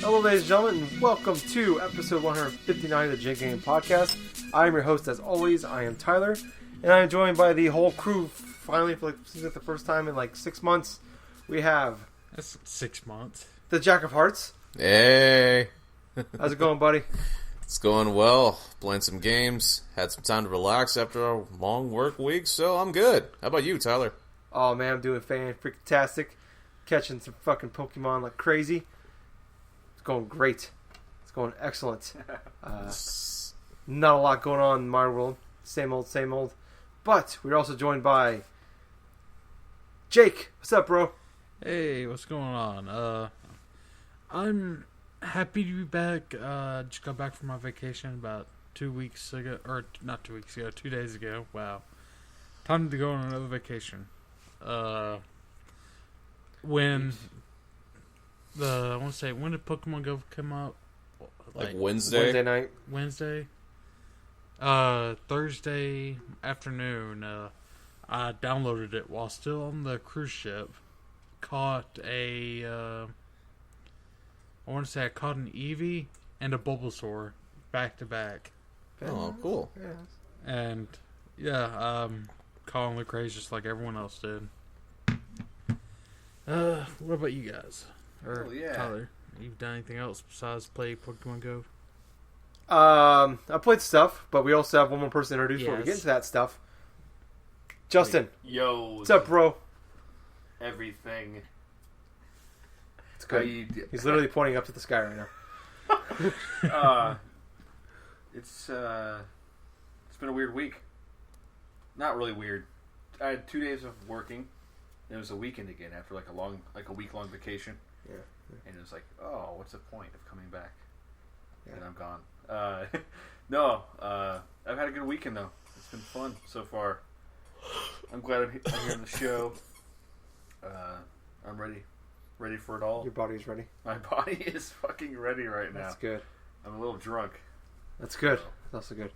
Hello, ladies and gentlemen, and welcome to episode 159 of the GenGaming podcast. I am your host, as always. I am Tyler, and I am joined by the whole crew. Finally, for seems like the first time in like 6 months, we have that's 6 months. The Jack of Hearts. Hey, how's it going, buddy? It's going well. Playing some games. Had some time to relax after a long work week, so I'm good. How about you, Tyler? Oh man, I'm doing fan-freaking-tastic. Catching some fucking Pokemon like crazy. Going great. It's going excellent. Not a lot going on in my world. Same old, same old. But we're also joined by Jake. What's up, bro? Hey, what's going on? I'm happy to be back. Just got back from my vacation about 2 weeks ago. Or, not 2 weeks ago, 2 days ago. Wow. Time to go on another vacation. I want to say, when did Pokemon Go come out? Like Wednesday night. Wednesday. Thursday afternoon. I downloaded it while still on the cruise ship. Caught a, I want to say I caught an Eevee and a Bulbasaur back to back. Oh, cool. Yeah. And yeah, calling the craze just like everyone else did. What about you guys? Or Tyler, you've done anything else besides play Pokemon Go? I played stuff, but we also have one more person to introduce before we get into that stuff. Justin. Yo. What's up, bro? Everything. It's good. He's literally pointing up to the sky right now. It's been a weird week. Not really weird. I had 2 days of working. And it was a weekend again after like a week-long vacation. Yeah. And it was like, oh, what's the point of coming back? Yeah. And I'm gone. No, I've had a good weekend though. It's been fun so far. I'm glad I'm here on the show. I'm ready for it all. Your body's ready? My body is fucking ready right now. That's good. I'm a little drunk. That's good. That's also good.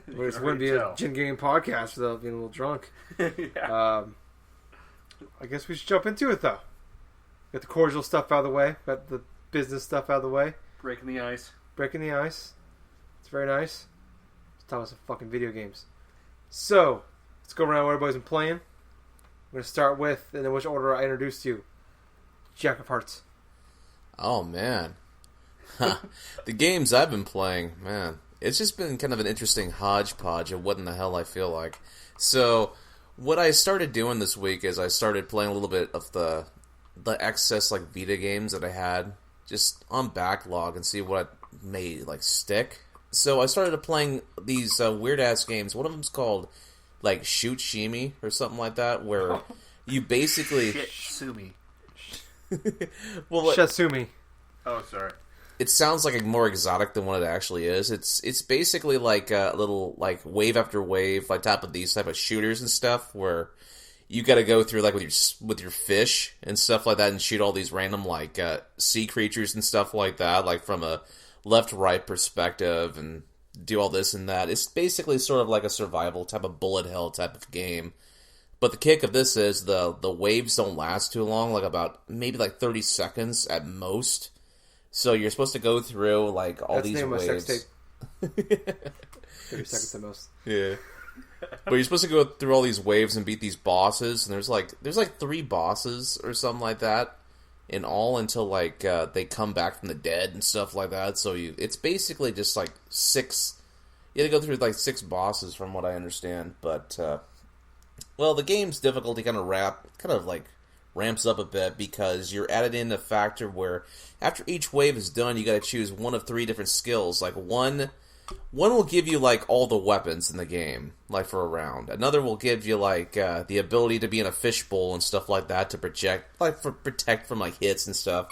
This wouldn't be a GenGaming podcast without being a little drunk. Yeah. I guess we should jump into it, though. Got the cordial stuff out of the way. Got the business stuff out of the way. Breaking the ice. It's very nice. Let's talk about some fucking video games. So, let's go around what everybody's been playing. I'm going to start with, in which order I introduced you, Jack of Hearts. Oh, man. The games I've been playing, man. It's just been kind of an interesting hodgepodge of what in the hell I feel like. So, what I started doing this week is I started playing a little bit of the excess like Vita games that I had just on backlog and see what made like stick. So I started playing these weird ass games. One of them's called like Shoot Shimi or something like that, where you basically Shitsumi. Well, like, Shatsumi. Oh, sorry. It sounds like more exotic than what it actually is. It's basically like a little like wave after wave, like type of these type of shooters and stuff, where you got to go through like with your fish and stuff like that, and shoot all these random like sea creatures and stuff like that, like from a left-right perspective, and do all this and that. It's basically sort of like a survival type of bullet hell type of game. But the kick of this is the waves don't last too long, like about maybe like 30 seconds at most. So you're supposed to go through like all these waves. That's the name of my sex tape. 30 seconds at most. Yeah. But you're supposed to go through all these waves and beat these bosses, and there's like 3 bosses or something like that in all until like they come back from the dead and stuff like that. So it's basically just like 6. You had to go through like 6 bosses from what I understand. But well, the game's difficulty kind of ramps up a bit because you're added in a factor where after each wave is done, you got to choose one of 3 different skills. Like one One will give you, like, all the weapons in the game, like, for a round. Another will give you, like, the ability to be in a fishbowl and stuff like that to protect from, like, hits and stuff.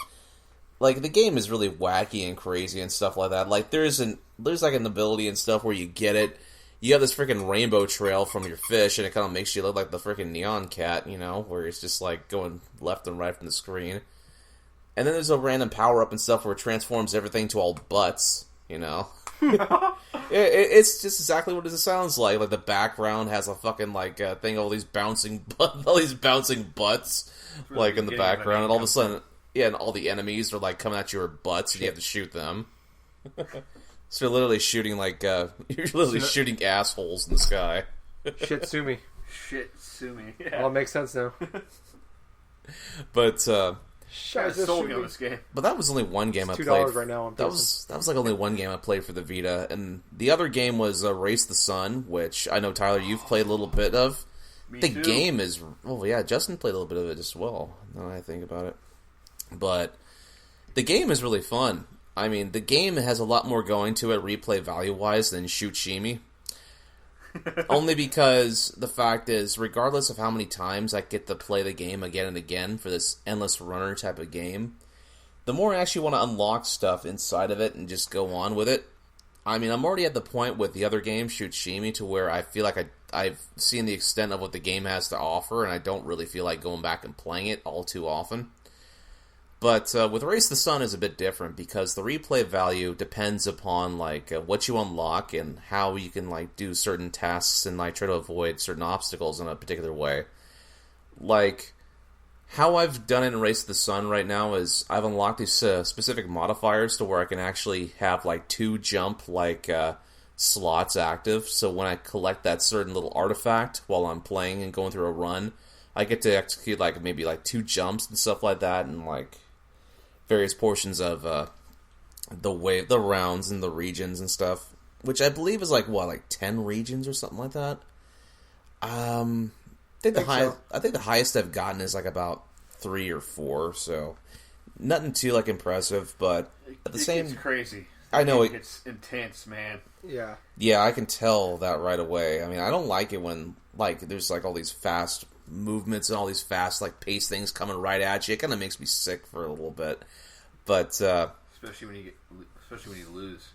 Like, the game is really wacky and crazy and stuff like that. Like, there's like, an ability and stuff where you get it. You have this freaking rainbow trail from your fish, and it kind of makes you look like the freaking Neon Cat, you know, where it's just, like, going left and right from the screen. And then there's a random power-up and stuff where it transforms everything to all butts, you know? It's just exactly what it sounds like. Like, the background has a fucking, like, thing, all these bouncing butts, like, in the background, and all of a sudden, yeah, and all the enemies are, like, coming at your butts, and you have to shoot them. So you're literally shooting, like, shooting assholes in the sky. Shit, sue me. Shit, sue me. Yeah. All makes sense now. But, sold me on this game. But that was only one game it's I played. $2 right now. That was like only one game I played for the Vita, and the other game was Race the Sun, which I know Tyler, you've played a little bit of. Me the too. game is Justin played a little bit of it as well. Now that I think about it, but the game is really fun. I mean, the game has a lot more going to it, replay value wise, than Shoot Shimi. Only because the fact is, regardless of how many times I get to play the game again and again for this endless runner type of game, the more I actually want to unlock stuff inside of it and just go on with it. I mean, I'm already at the point with the other game, Shoot Shimi, to where I feel like I've seen the extent of what the game has to offer, and I don't really feel like going back and playing it all too often. But with Race the Sun is a bit different because the replay value depends upon like what you unlock and how you can like do certain tasks and like try to avoid certain obstacles in a particular way. Like how I've done it in Race the Sun right now is I've unlocked these specific modifiers to where I can actually have like 2 jump like slots active. So when I collect that certain little artifact while I'm playing and going through a run, I get to execute like maybe like 2 jumps and stuff like that, and like various portions of the rounds and the regions and stuff, which I believe is like 10 regions or something like that. I think the highest I've gotten is like about 3 or 4, so nothing too like impressive, but at the same, it's crazy. I know it's intense, man. Yeah, I can tell that right away. I mean, I don't like it when like there's like all these fast movements and all these fast like pace things coming right at you. It kind of makes me sick for a little bit, but especially when you lose.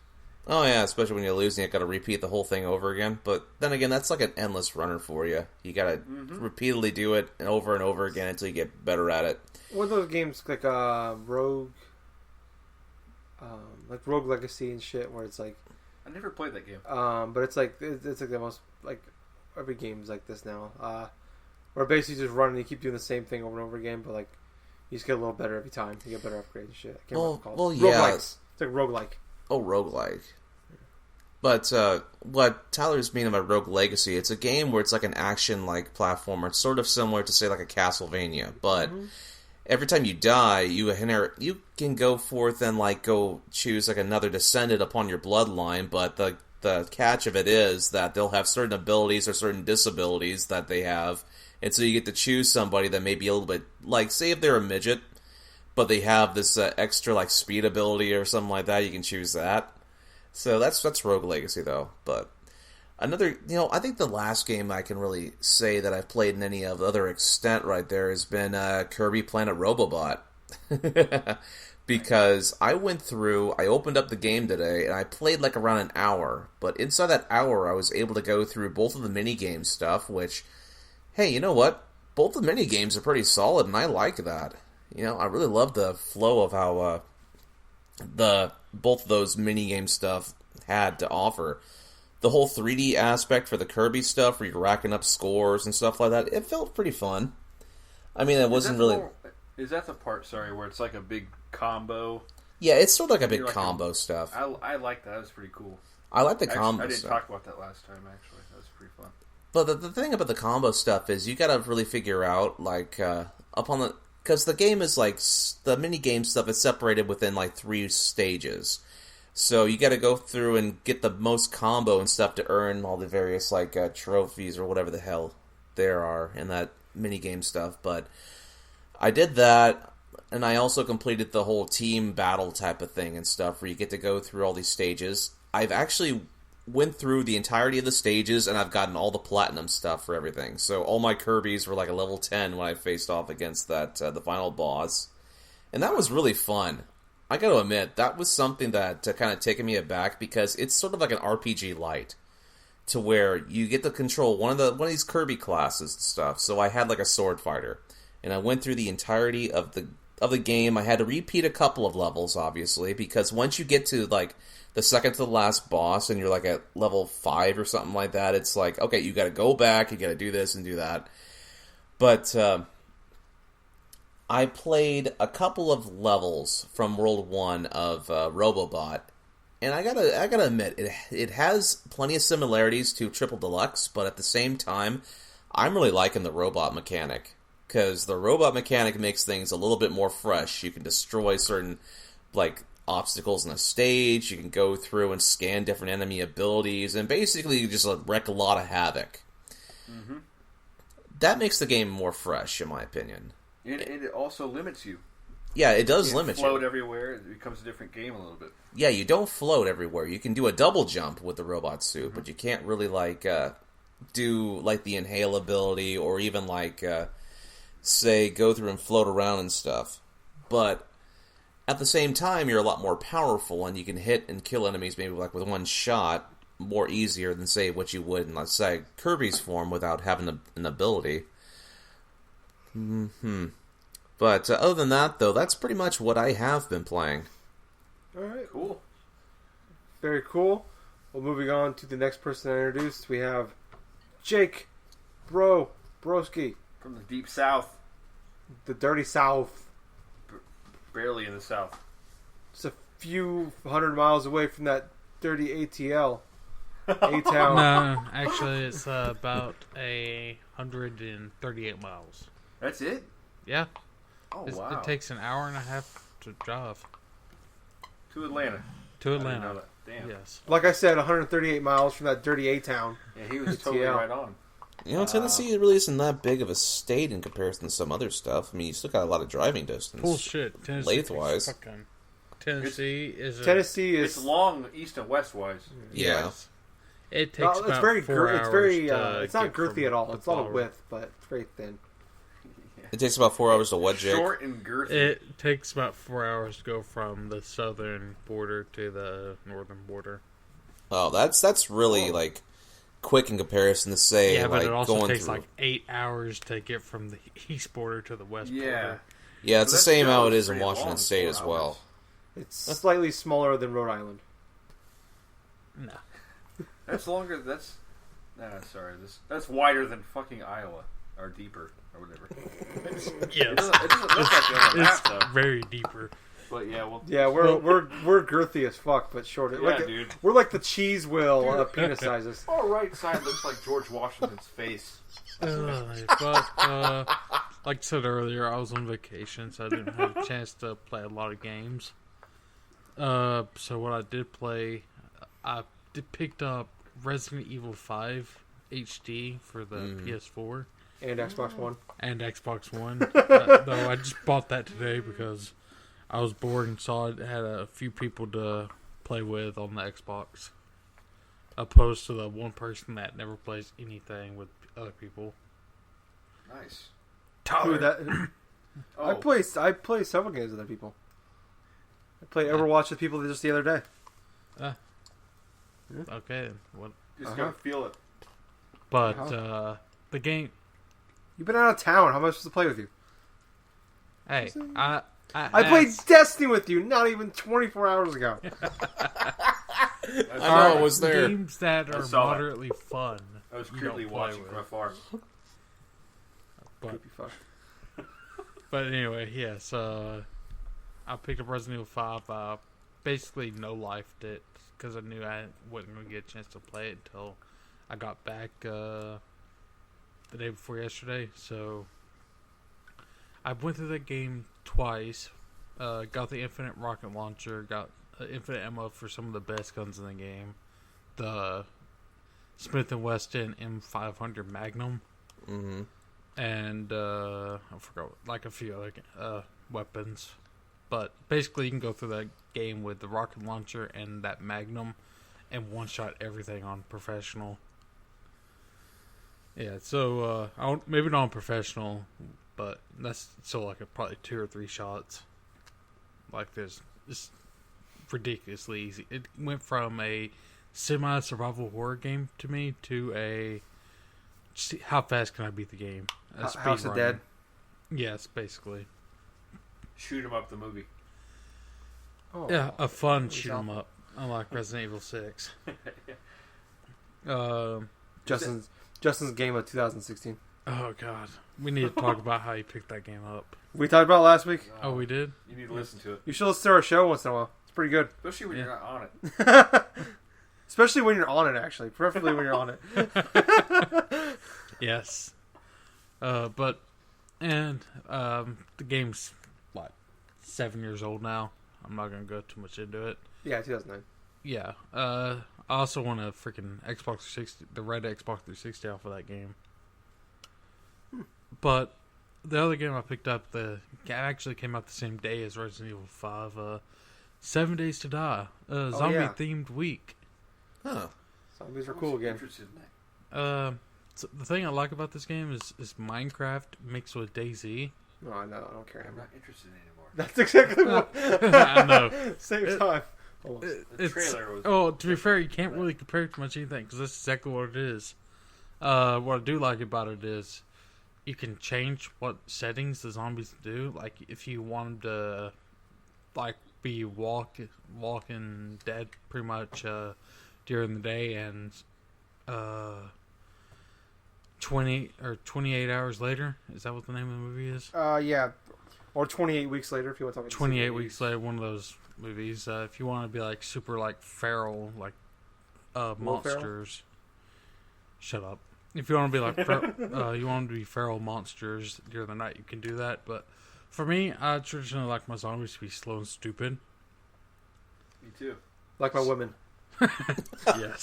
Oh yeah, especially when you lose and you got to repeat the whole thing over again. But then again, that's like an endless runner for you. You got to repeatedly do it and over again until you get better at it. One of those games like Rogue Legacy and shit, where it's like I never played that game. But it's like the most like every game's like this now. Where basically just run and you keep doing the same thing over and over again, but like you just get a little better every time. You get better upgrades and shit. I can't remember what it's called. Well, yeah. Roguelikes. It's like roguelike. Oh, roguelike. But what Tyler's meaning by Rogue Legacy, it's a game where it's like an action like platformer. It's sort of similar to say like a Castlevania, but every time you die, you can go forth and like go choose like another descendant upon your bloodline, but the catch of it is that they'll have certain abilities or certain disabilities that they have. And so you get to choose somebody that may be a little bit, like, say if they're a midget, but they have this extra, like, speed ability or something like that, you can choose that. So that's Rogue Legacy, though. But another, I think the last game I can really say that I've played in any of other extent right there has been Kirby Planet Robobot. Because I opened up the game today, and I played, like, around an hour. But inside that hour, I was able to go through both of the minigame stuff, which... Hey, you know what? Both the minigames are pretty solid, and I like that. I really love the flow of how both of those minigame stuff had to offer. The whole 3D aspect for the Kirby stuff, where you're racking up scores and stuff like that, it felt pretty fun. I mean, it wasn't really... Is that the part, where it's like a big combo? Yeah, it's sort of like a big combo stuff. I like that. That was pretty cool. I like the combo I didn't stuff. talk about that last time, actually. That was pretty fun. But the thing about the combo stuff is you gotta really figure out, because the game is like, the mini-game stuff is separated within like 3 stages. So you gotta go through and get the most combo and stuff to earn all the various like trophies or whatever the hell there are in that mini-game stuff. But I did that, and I also completed the whole team battle type of thing and stuff where you get to go through all these stages. I've actually went through the entirety of the stages, and I've gotten all the platinum stuff for everything. So all my Kirbys were like a level 10 when I faced off against that the final boss. And that was really fun. I gotta admit, that was something that kind of taken me aback, because it's sort of like an RPG light, to where you get to control one of these Kirby classes and stuff. So I had like a sword fighter, and I went through the entirety of the game. I had to repeat a couple of levels, obviously, because once you get to like the second to the last boss, and you're like at level 5 or something like that, it's like, okay, you gotta go back, you gotta do this and do that. But I played a couple of levels from World 1 of Robobot, and I gotta admit, it has plenty of similarities to Triple Deluxe, but at the same time, I'm really liking the robot mechanic, because the robot mechanic makes things a little bit more fresh. You can destroy certain, like, obstacles in a stage, you can go through and scan different enemy abilities, and basically you just wreak a lot of havoc. Mm-hmm. That makes the game more fresh, in my opinion. It also limits you. Yeah, it does limit you. Float everywhere, it becomes a different game a little bit. Yeah, you don't float everywhere. You can do a double jump with the robot suit, but you can't really, like, do, like, the inhale ability, or even, like, say, go through and float around and stuff. But at the same time, you're a lot more powerful, and you can hit and kill enemies maybe, like, with one shot more easier than, say, what you would in, let's say, Kirby's form without having an ability. But other than that, though, that's pretty much what I have been playing. Alright. Cool. Very cool. Well, moving on to the next person I introduced, we have Jake Broski. From the deep south. The dirty south. Barely in the south. It's a few 100 miles away from that dirty ATL. A-town. No, actually, it's about 138 miles. That's it? Yeah. Oh, wow. It takes an hour and a half to drive. To Atlanta. To I didn't Atlanta. know that. Damn. Yes. Like I said, 138 miles from that dirty A-town. Yeah, he was totally right on. You know, Tennessee really isn't that big of a state in comparison to some other stuff. I mean, you still got a lot of driving distance. Bullshit. Tennessee. Lengthwise. Tennessee is. It's long east and west wise. Yeah. Yes. It takes It's about very 4 hours. it's very to it's not get girthy from at all. the It's not a bar. width, but it's very thin. It takes about 4 hours to what, Jake? Short and girthy. It takes about 4 hours to go from the southern border to the northern border. Oh, that's really, like, quick in comparison to, say, Yeah, but like, it also going takes through... like 8 hours to get from the east border to the west Yeah. border. Yeah, it's So the that same still how it is is in pretty Washington long, State 4 as well. hours. It's slightly smaller than Rhode Island. No. That's longer. That's wider than fucking Iowa, or deeper, or whatever. Yes. It doesn't look like it on the It's map, though. very deeper. But yeah, well, Yeah, we're girthy as fuck, but short. Yeah, dude. We're like the cheese wheel Dude. penis sizes. our right side looks like George Washington's face. But like I said earlier, I was on vacation, so I didn't have a chance to play a lot of games. So what I did play, I picked up Resident Evil 5 HD for the PS4 And Xbox One. and Xbox One. Though I just bought that today because I was bored and saw it had a few people to play with on the Xbox, opposed to the one person that never plays anything with other people. Nice. Who that? Oh, I play several games with other people. I played Overwatch with people just the other day. Okay, what? just gotta feel it. But the game. You've been out of town. How am I supposed to play with you? Hey, I played Destiny with you not even 24 hours ago. I know, I was there. Games that are saw that. moderately fun. I was you creepily don't play watching with. from afar. But, Creepy fuck. but anyway, yes. I picked up Resident Evil 5. Basically, no lifed it because I knew I wasn't going to get a chance to play it until I got back the day before yesterday. So I went through that game twice. Got the infinite rocket launcher. Got infinite ammo for some of the best guns in the game. The Smith & Wesson M500 Magnum. Mm-hmm. And I forgot, like a few other weapons. But basically, you can go through that game with the rocket launcher and that Magnum, and one-shot everything on professional. Yeah, so maybe not on professional, but that's still like probably 2 or 3 shots. Like this, it's ridiculously easy. It went from a semi-survival horror game to me to a how fast can I beat the game? House of Dead. Yes, basically. Shoot 'em up the movie. Oh, Yeah, a fun shoot 'em up, unlike Resident Evil 6. Justin's game of 2016. Oh god, we need to talk about how you picked that game up. We talked about it last week. Oh, we did? You need to listen to it. You should listen to our show once in a while. It's pretty good. Especially when you're not on it. Especially when you're on it, actually. Preferably when you're on it. Yes. The game's, 7 years old now. I'm not going to go too much into it. Yeah, 2009. Yeah. I also want a freaking Xbox 360, the red Xbox 360 off of that game. But the other game I picked up, actually came out the same day as Resident Evil 5. 7 Days to Die. Zombie-themed week. Huh. Zombies are cool again. Interested in that. So the thing I like about this game is Minecraft mixed with DayZ. No, I know. I don't care I'm anymore. not interested anymore. That's exactly what. I know. Same time. The trailer was... Oh, to be fair, you can't really compare it to much anything because that's exactly what it is. What I do like about it is you can change what settings the zombies do. Like if you want them to be walking dead pretty much during the day and 28 hours later. Is that what the name of the movie is? Yeah. Or 28 weeks later, if you want to talk about 28 weeks later, one of those movies. If you want to be super feral, monsters. Shut up. If you want to be you want them to be feral monsters during the night, you can do that. But for me, I traditionally like my zombies to be slow and stupid. Me too. Like my women. Yes.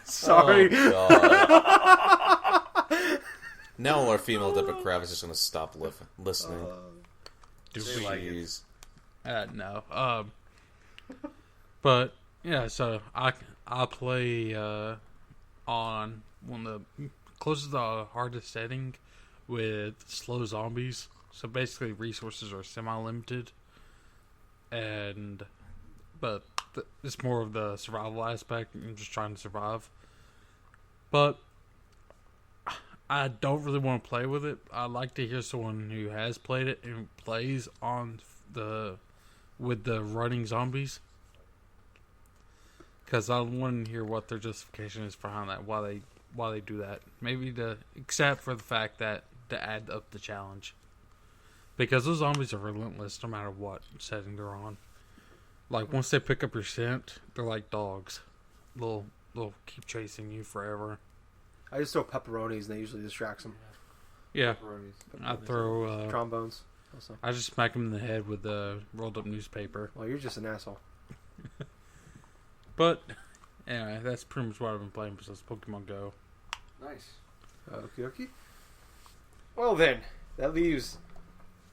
Sorry. Oh, God. Now our female demographic is just going to stop listening. They like it. Jeez. No. But yeah, so I play on one of the closest to the hardest setting with slow zombies. So basically, resources are semi-limited, but it's more of the survival aspect. I'm just trying to survive, but I don't really want to play with it. I'd like to hear someone who has played it and plays on with the running zombies, because I want to hear what their justification is behind that. Why they do that? Maybe except for the fact that to add up the challenge, because those zombies are relentless no matter what setting they're on. Like once they pick up your scent, they're like dogs. They'll keep chasing you forever. I just throw pepperonis and they usually distracts them. Yeah, Pepperonis. I throw Trombones. Also. I just smack them in the head with a rolled up newspaper. Well, you're just an asshole. But anyway, that's pretty much what I've been playing besides Pokemon Go. Nice. Okie dokie. Well then, that leaves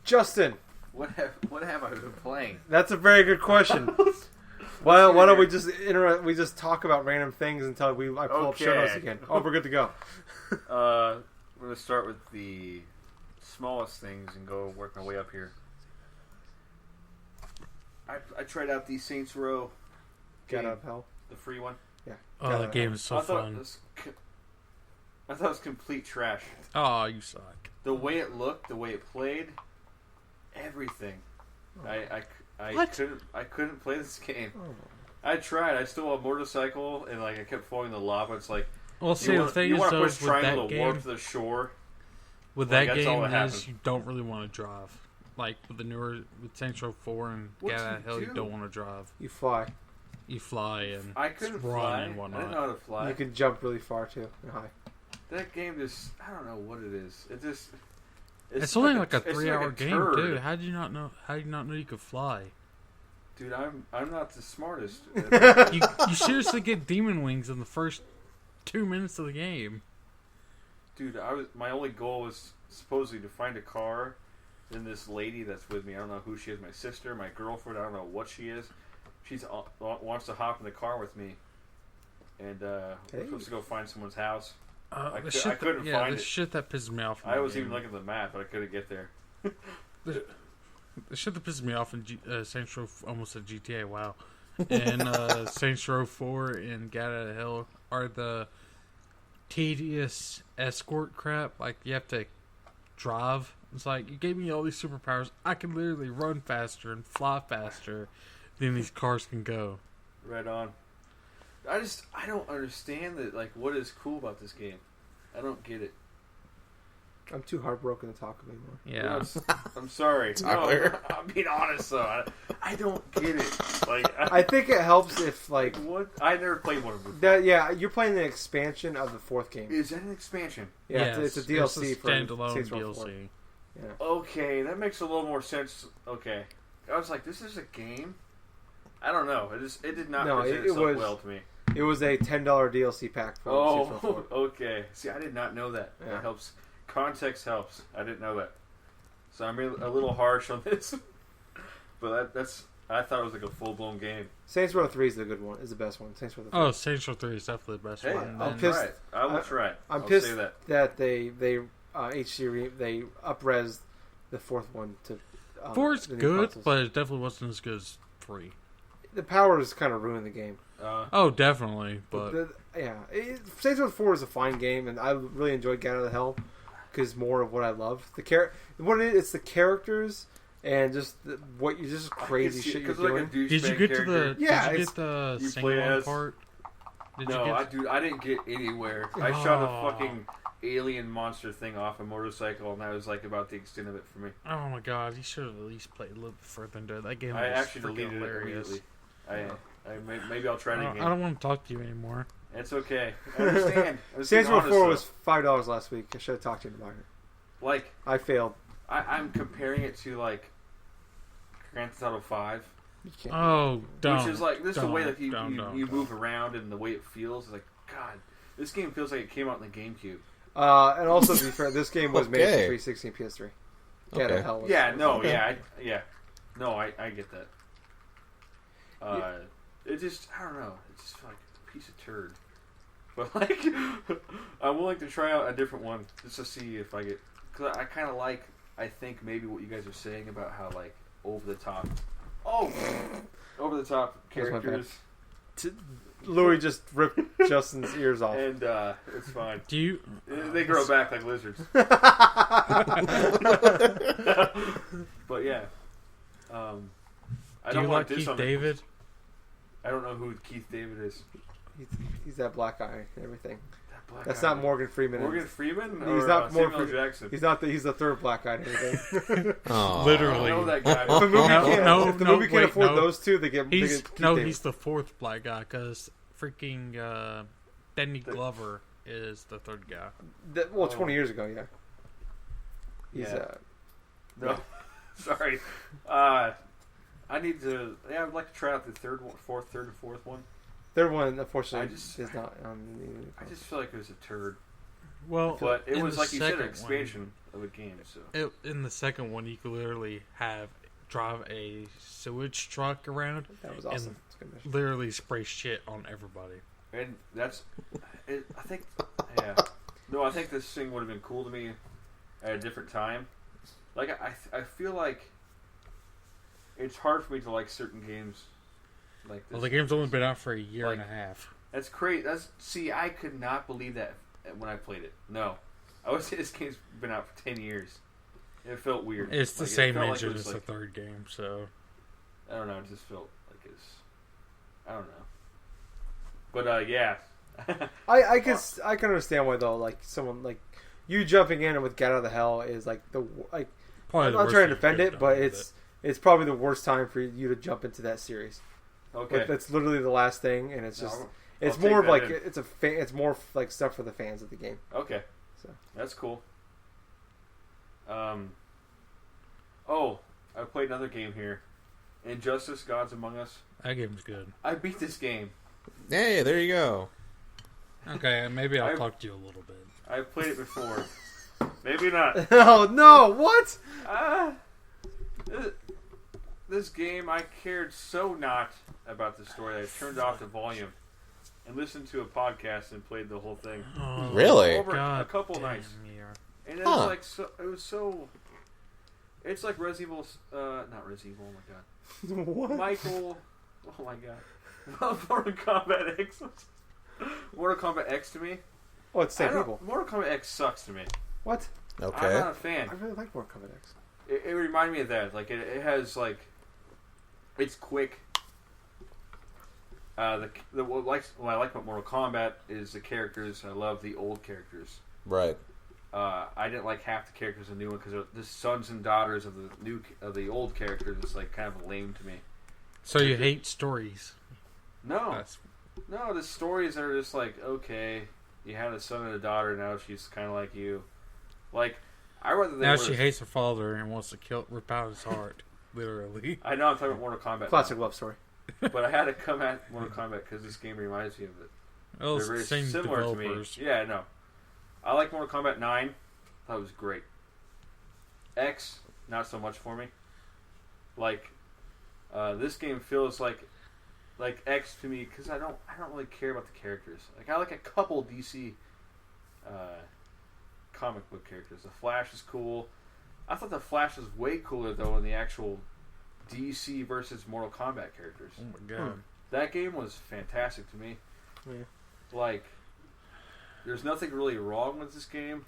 Justin. What have I been playing? That's a very good question. Why don't we just we just talk about random things until I pull up show notes again? Oh, we're good to go. We're gonna start with the smallest things and go work my way up here. I tried out the Saints Row Get game, out of hell. the free one. Yeah. Oh, that game is so fun. I thought it was complete trash. Oh, you suck. The way it looked, the way it played, everything. I What? couldn't play this game. Oh. I tried. I stole a motorcycle and I kept falling in the lava. It's like Well, see, the thing you is, want to though, push with triangle that to warp game, to the shore. with Like, that that's all game that is happened. you don't really want to drive. Like with the newer with Saints Row 4 and What Get do Out you of Hell, you do? don't want to drive. You fly. You fly and I couldn't run fly. and I whatnot. didn't know how to fly. You can jump really far too and high. That game just—I don't know what it is. It just. It's only like a it's 3-hour like a game, turd. dude. How did you not know? How did you not know you could fly? Dude, I'm not the smartest. You seriously get demon wings in the first 2 minutes of the game. Dude, my only goal was supposedly to find a car. Then this lady that's with me, I don't know who she is, my sister, my girlfriend, I don't know what she is. wants to hop in the car with me, and we're supposed to go find someone's house. I couldn't find it. The shit that pisses me off. I was even looking at the map, but I couldn't get there. The shit that pisses me off in Saints Row, almost at GTA, wow. And Saints Row 4 and Get Out of Hell are the tedious escort crap. Like, you have to drive. It's like, you gave me all these superpowers. I can literally run faster and fly faster than these cars can go. Right on. I don't understand that. Like, what is cool about this game? I don't get it. I'm too heartbroken to talk anymore. Yeah. I'm sorry. Tyler. No, I'm being honest though. I don't get it. Like, I think it helps if like what? I never played one of them. that. Yeah, you're playing the expansion of the fourth game. Is that an expansion? Yeah, it's a DLC it's a for standalone Saints Row 4. DLC. Yeah. Okay, that makes a little more sense. Okay, I was like, this is a game. I don't know. It did not present itself well to me. It was a $10 DLC pack for Saints Row 4. Okay. See, I did not know that. Yeah. That helps. Context helps. I didn't know that. So I'm a little harsh on this. But I thought it was like a full-blown game. Saints Row 3 is the good one. Is the best one. Saints Row 3. Oh, Saints Row 3 is definitely the best Hey, one. I'll Then- pissed- try it. I will try it. I'm I'll pissed say that. that they they up-res the fourth one to. 4 is the new good, consoles. but it definitely wasn't as good as 3. The powers kind of ruined the game. Oh, definitely, but Saints Row 4 is a fine game, and I really enjoyed Get Out of Hell because more of what I love. It's the characters and just what you just crazy shit you're doing. did you get to the? Yeah, did you get the you single play as- part? Did No, you get I didn't get anywhere. I shot a Oh. fucking alien monster thing off a motorcycle, and that was like about the extent of it for me. Oh my god! You should have at least played a little bit further into it. That game I was actually freaking deleted it hilarious. immediately. Maybe I'll try it again. I don't want to talk to you anymore. It's okay. I understand. I was Saints being Row honest, 4 though. was $5 last week. I should have talked to you about it. Like, I failed. I'm comparing it to like Grand Theft Auto 5, You can't. Oh, don't. which is like this is the way that don't. you move around and the way it feels. It's like, God, this game feels like it came out in the GameCube. And also, to be fair, this game was made for Okay. 360 and PS3. Get Okay. the hell was- Yeah, no, yeah, no, I get that. It just, I don't know, it just felt like a piece of turd. But like, I'm willing to try out a different one just to see if I get. Because I kind of like, I think maybe what you guys are saying about how like over the top That's my characters, Louis just ripped Justin's ears off. and it's fine. Do you? They grow back like lizards. But yeah, I Do don't you want like this Keith on the- David? I don't know who Keith David is. He's that black guy and everything. That black That's guy. not Morgan Freeman. Morgan Freeman. He's Or, not Samuel Morgan. Jackson. He's not. He's the third black guy and everything. Aw. I Literally. know that guy. If the movie No, if the no, movie can't wait, afford no. those two, they get. He's Keith no, David. he's the fourth black guy because freaking Danny Glover is the third guy. Well, 20 years ago, yeah. He's Yeah. No, Yeah. sorry. I need to. Yeah, I would like to try out the third and fourth one. third one. Unfortunately, I just- is not on I just feel like it was a turd. Well, But it in was the like you said, an second expansion of a game. So in the second one, you could literally drive a sewage truck around, That was awesome. It's a good mission. literally spray shit on everybody. and that's. I think. Yeah. No, I think this thing would have been cool to me at a different time. Like I feel like it's hard for me to like certain games like this. Well, the game's only been out for a year Like- and a half. That's crazy. I could not believe that when I played it. No, I would say this game's been out for 10 years. It felt weird. It's the Like, it same felt like it engine was as the like- third game, so I don't know. It just felt like it's. I don't know. But yeah. I can understand why though. Like someone like you jumping in with Get Out of the Hell is like like. probably I'm the not worst trying to thing defend you it, could've but done with it's probably the worst time for you to jump into that series. Okay. Like, that's literally the last thing, and it's No, just I'll it's take more of that like in. it's more like stuff for the fans of the game. Okay. So. That's cool. Oh, I played another game here. Injustice: Gods Among Us. That game's good. I beat this game. Hey, there you go. Okay, maybe I'll I- talk to you a little bit. I've played it before. Maybe not. Oh no! What? Ah, this game, I cared so not about the story that I turned off the volume and listened to a podcast and played the whole thing. Oh, Really? Over God a couple damn, nights. yeah. And it was like it's like Resident Evil, not Resident Evil, oh my god. What? Michael, oh my god. Mortal Kombat X. Mortal Kombat X to me. Oh, it's the same people. Mortal Kombat X sucks to me. What? Okay. I'm not a fan. I really like Mortal Kombat X. It reminded me of that. Like it has like, it's quick. What I like about Mortal Kombat is the characters. I love the old characters. Right. I didn't like half the characters in the new one because the sons and daughters of the old characters is like kind of lame to me. So you hate stories? No, the stories are just like, okay, you had a son and a daughter, now she's kind of like you. Like, I rather now she hates her father and wants to rip out his heart, literally. I know I'm talking about Mortal Kombat. Classic now, love story. but I had to come at Mortal Kombat because this game reminds me of it. Well, They're it's the very same similar developers. to me. Yeah, I know. I like Mortal Kombat 9. That was great. X, not so much for me. Like, this game feels like X to me because I don't really care about the characters. Like, I like a couple DC comic book characters. The Flash is cool. I thought the Flash was way cooler though in the actual DC versus Mortal Kombat characters. Oh my god. That game was fantastic to me. Yeah. Like, there's nothing really wrong with this game.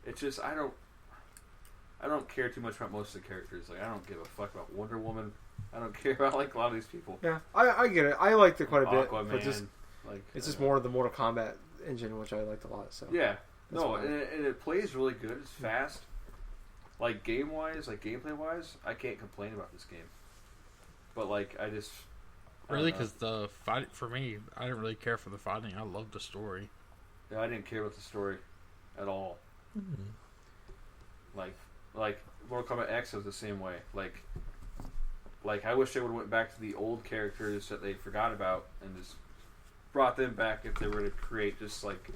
It's just I don't care too much about most of the characters. Like, I don't give a fuck about Wonder Woman. I don't care about like a lot of these people. Yeah, I get it. I liked it quite a bit, Aquaman, but just like it's just more of the Mortal Kombat engine, which I liked a lot. So yeah, That's no, why. and it plays really good. It's fast. Like game wise, like gameplay wise, I can't complain about this game. But like I don't Really, know. because the fight for me, I didn't really care for the fighting. I loved the story. Yeah, I didn't care about the story at all. Like Mortal Kombat X was the same way. Like I wish they would have went back to the old characters that they forgot about and just brought them back if they were to create just like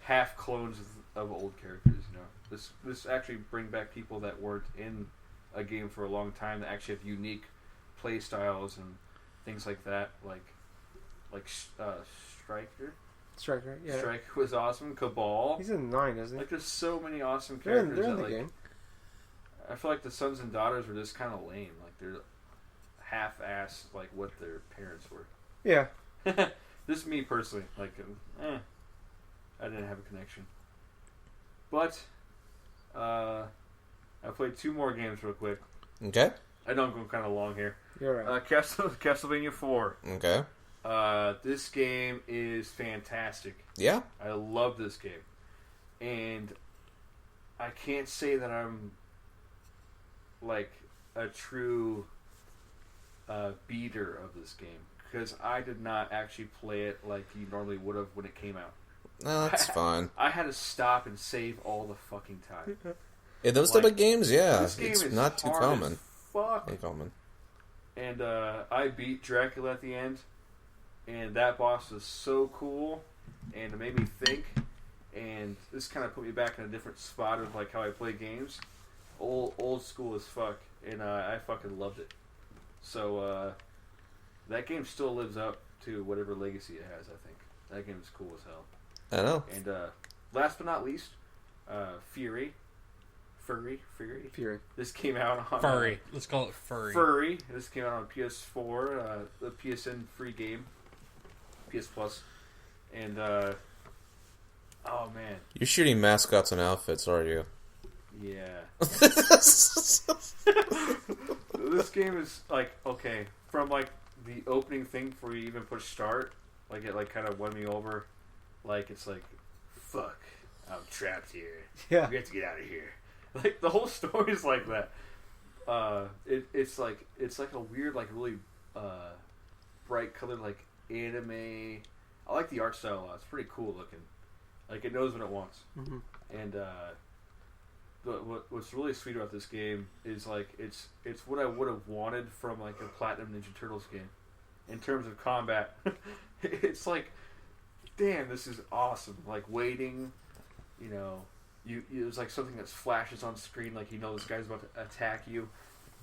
half clones of old characters. You know, this actually bring back people that weren't in a game for a long time that actually have unique play styles and things like that. Like Striker. yeah, Strike was awesome. Cabal. he's in 9, isn't he? Like, there's so many awesome They're characters in that, the like, game. I feel like the sons and daughters were just kind of lame. Like, they're half-assed, like, what their parents were. Yeah, This is me personally. Like, I didn't have a connection. But, I played 2 more games real quick. Okay. I know I'm going kind of long here. you're right. Castlevania 4. Okay. This game is fantastic. Yeah. I love this game. And I can't say that I'm like a true beater of this game because I did not actually play it like you normally would have when it came out. No, that's fine. I had to stop and save all the fucking time. In those Like, type of games, yeah, This game it's is not too hard common. as fuck. Uncommon. And I beat Dracula at the end, and that boss was so cool, and it made me think. And this kind of put me back in a different spot of like how I play games, old school as fuck, and I fucking loved it. So that game still lives up to whatever legacy it has. I think that game is cool as hell. I know. And last but not least, Furi. This came out on Furry. Let's call it furry. Furi. This came out on PS4, the PSN free game, PS Plus, and oh man, You're shooting mascots and outfits, are you? yeah. This game is like okay from like the opening thing before you even push start, like it like kind of won me over. Like it's like, fuck, I'm trapped here. Yeah. We have to get out of here. Like the whole story is like that. It's like a weird, like really bright colored, like anime. I like the art style a lot. It's pretty cool looking. Like it knows what it wants. Mm-hmm. And what's really sweet about this game is like it's what I would have wanted from like a Platinum Ninja Turtles game in terms of combat. It's like, damn, this is awesome. Like waiting, you know. It's like something that flashes on screen, like you know this guy's about to attack you,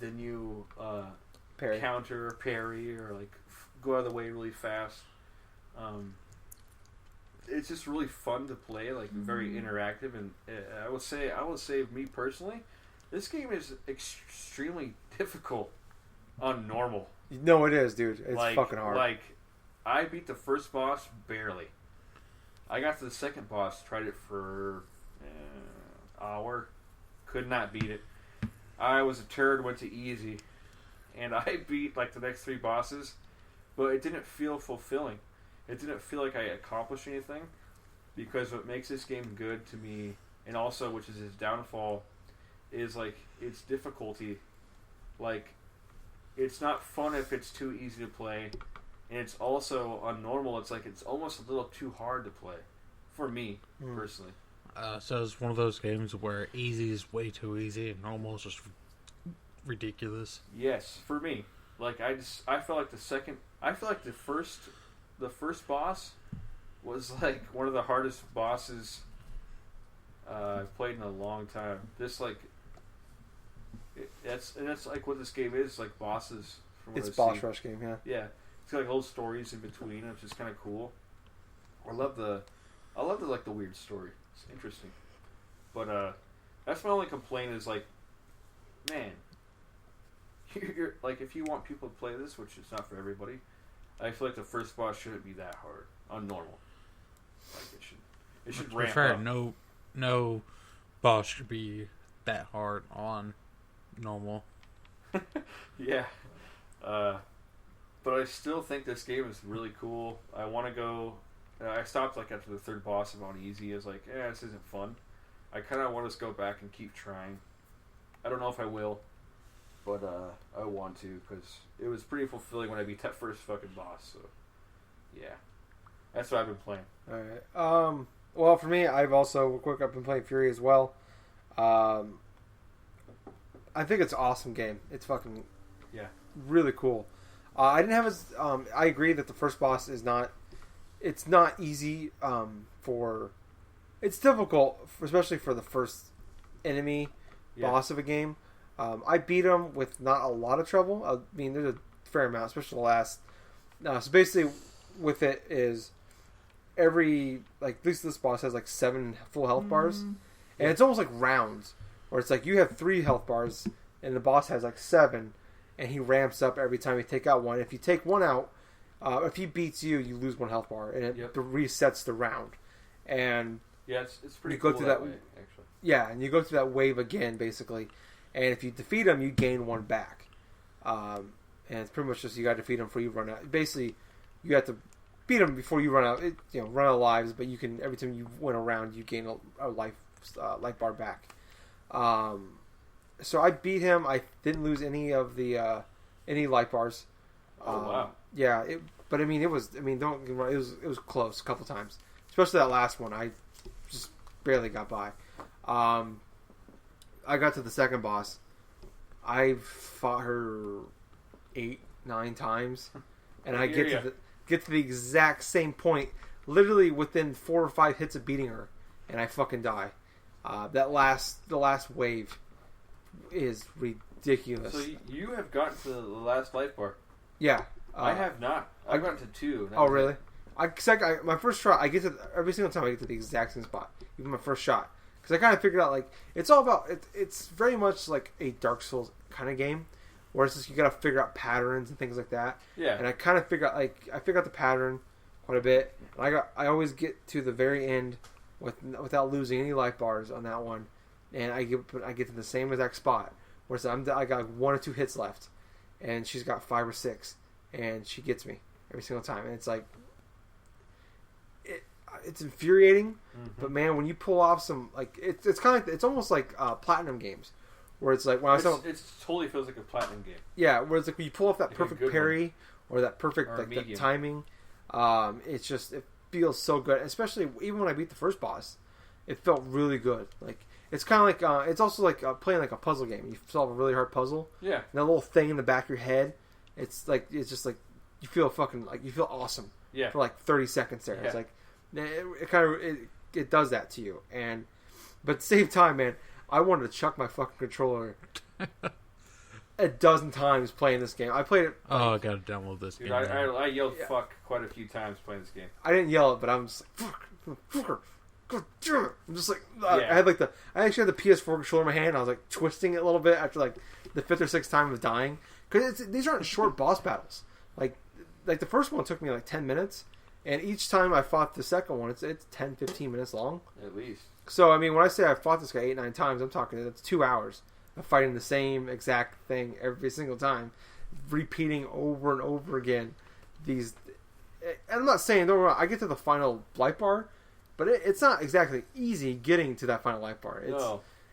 then you Parry. counter, parry, or like go out of the way really fast. It's just really fun to play, like very interactive, and I would say me personally, this game is extremely difficult on normal. No, it is, dude. It's like, fucking hard. Like, I beat the first boss barely. I got to the second boss, tried it for hour, could not beat it. I was a turd, went to easy, and I beat like the next 3 bosses, but it didn't feel fulfilling. It didn't feel like I accomplished anything, because what makes this game good to me, and also which is its downfall, is like its difficulty. Like, it's not fun if it's too easy to play, and it's also on normal. It's like it's almost a little too hard to play, for me personally. So it's one of those games where easy is way too easy and normal is just ridiculous. Yes, for me. Like I felt like the first boss was like one of the hardest bosses I've played in a long time. This like that's like what this game is, like bosses. From what It's I've boss seen. rush game, yeah. Yeah, it's got like little stories in between, which is kind of cool. I love the like the weird story. It's interesting, but that's my only complaint is like, man, you're like if you want people to play this, which is not for everybody, I feel like the first boss shouldn't be that hard on normal. Like it should To be ramp fair, up. no boss should be that hard on normal. Yeah. But I still think this game is really cool. I want to go. I stopped like after the third boss of on easy. I was like, this isn't fun. I kind of want to go back and keep trying. I don't know if I will, but I want to because it was pretty fulfilling when I beat that first fucking boss. So, yeah, that's what I've been playing. All right. Well, for me, I've been playing Furi as well. I think it's an awesome game. It's fucking really cool. I didn't have as I agree that the first boss is not. It's not easy. It's difficult, especially for the first enemy boss of a game. I beat him with not a lot of trouble. I mean, there's a fair amount, especially the last. So basically, with it is every like at least this boss has like 7 full health bars, and it's almost like rounds, where it's like you have 3 health bars, and the boss has like 7, and he ramps up every time you take out one. If you take one out, if he beats you, you lose 1 health bar, and it resets the round. And yeah, it's pretty you cool go through that way, actually. Yeah, and you go through that wave again, basically. And if you defeat him, you gain 1 back. And it's pretty much just you got to defeat him before you run out. Basically, you have to beat him before you run out. Run out of lives, but you can every time you win a round, you gain a life bar back. So I beat him. I didn't lose any of the any life bars. Oh wow! Yeah, but I mean, it was. I mean, don't get me wrong, it was close a couple times, especially that last one. I just barely got by. I got to the second boss. I've fought her 8-9 times, and I get to the exact same point, literally within 4 or 5 hits of beating her, and I fucking die. The last wave is ridiculous. So you have gotten to the last life bar. Yeah, I have not. I've gotten to 2. Oh really? My first shot, I get to every single time I get to the exact same spot, even my first shot, because I kind of figured out like it's all about it's very much like a Dark Souls kind of game, where it's just you got to figure out patterns and things like that. Yeah. And I kind of figure out the pattern quite a bit, and I always get to the very end without losing any life bars on that one, and I get to the same exact spot where I got 1 or 2 hits left, and she's got 5 or 6, and she gets me every single time, and it's like. It's infuriating, but man, when you pull off some like it's kind of it's almost like platinum games, where it's like when it totally feels like a platinum game. Yeah, where it's like when you pull off that Like perfect parry or that perfect or like that timing, it's just it feels so good. Especially even when I beat the first boss, it felt really good. Like it's kind of like it's also like playing like a puzzle game. You solve a really hard puzzle. Yeah, and that little thing in the back of your head, it's just like you feel you feel awesome. Yeah, for like 30 seconds there. Yeah. It's like. It does that to you, but at the same time, man, I wanted to chuck my fucking controller a dozen times playing this game. I played it. Oh, I gotta download this Dude, game. I yelled fuck quite a few times playing this game. I didn't yell it, but I'm just like, fucker. God damn it. I'm just like, I actually had the PS4 controller in my hand. I was like twisting it a little bit after like the 5th or 6th time of dying. Because these aren't short boss battles. Like the first one took me like 10 minutes. And each time I fought the second one, it's 10, 15 minutes long. At least. So, I mean, when I say I fought this guy 8, 9 times, I'm talking that's 2 hours of fighting the same exact thing every single time. Repeating over and over again. And I'm not saying, don't worry, I get to the final life bar, but it's not exactly easy getting to that final life bar.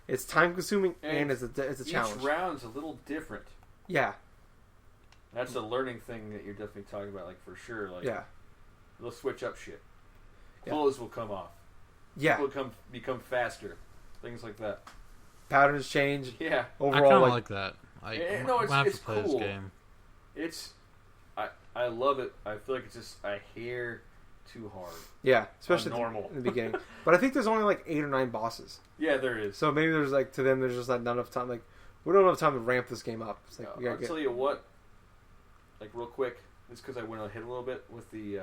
It's time consuming and it's a challenge. Each round's a little different. Yeah. That's a learning thing that you're definitely talking about, like, for sure. Like, yeah. They'll switch up shit. Clothes will come off. Yeah. People become faster. Things like that. Patterns change. Yeah. Overall, I kind of like that. No, I have it's to play cool. this game. I love it. I feel like it's just a hair too hard. Yeah, especially normal in the beginning. But I think there's only like 8 or 9 bosses. Yeah, there is. So maybe there's like to them there's just like not enough time. Like we don't have time to ramp this game up. It's like I'll tell you what. Like real quick, it's because I went on hit a little bit with the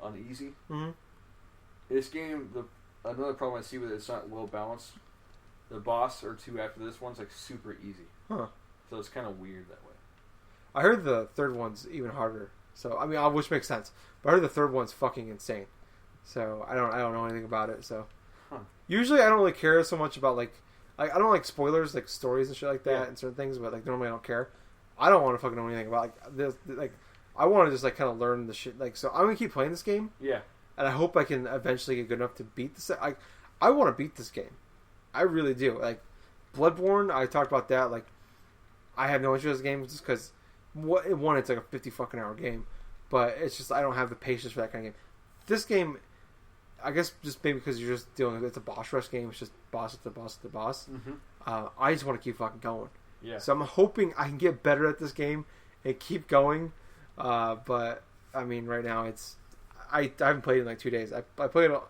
on easy. Mm-hmm. This game, another problem I see with it, it's not well balanced. The boss or 2 after this one's like super easy. Huh. So it's kind of weird that way. I heard the third one's even harder. So I mean, which makes sense. But I heard the third one's fucking insane. So I don't know anything about it. So usually I don't really care so much about like I don't like spoilers, like stories and shit like that and certain things. But like normally I don't care. I don't want to fucking know anything about like this. Like I want to just like kind of learn the shit. Like so I'm gonna keep playing this game. Yeah. And I hope I can eventually get good enough to beat this. I want to beat this game. I really do. Like Bloodborne, I talked about that. Like I have no interest in this game just because one, it's like a 50 fucking hour game, but it's just I don't have the patience for that kind of game. This game, I guess, just maybe because you're just dealing with it's a boss rush game. It's just boss after boss after boss. Mm-hmm. I just want to keep fucking going. Yeah. So I'm hoping I can get better at this game and keep going. But I mean, right now I haven't played it in like 2 days. I played it.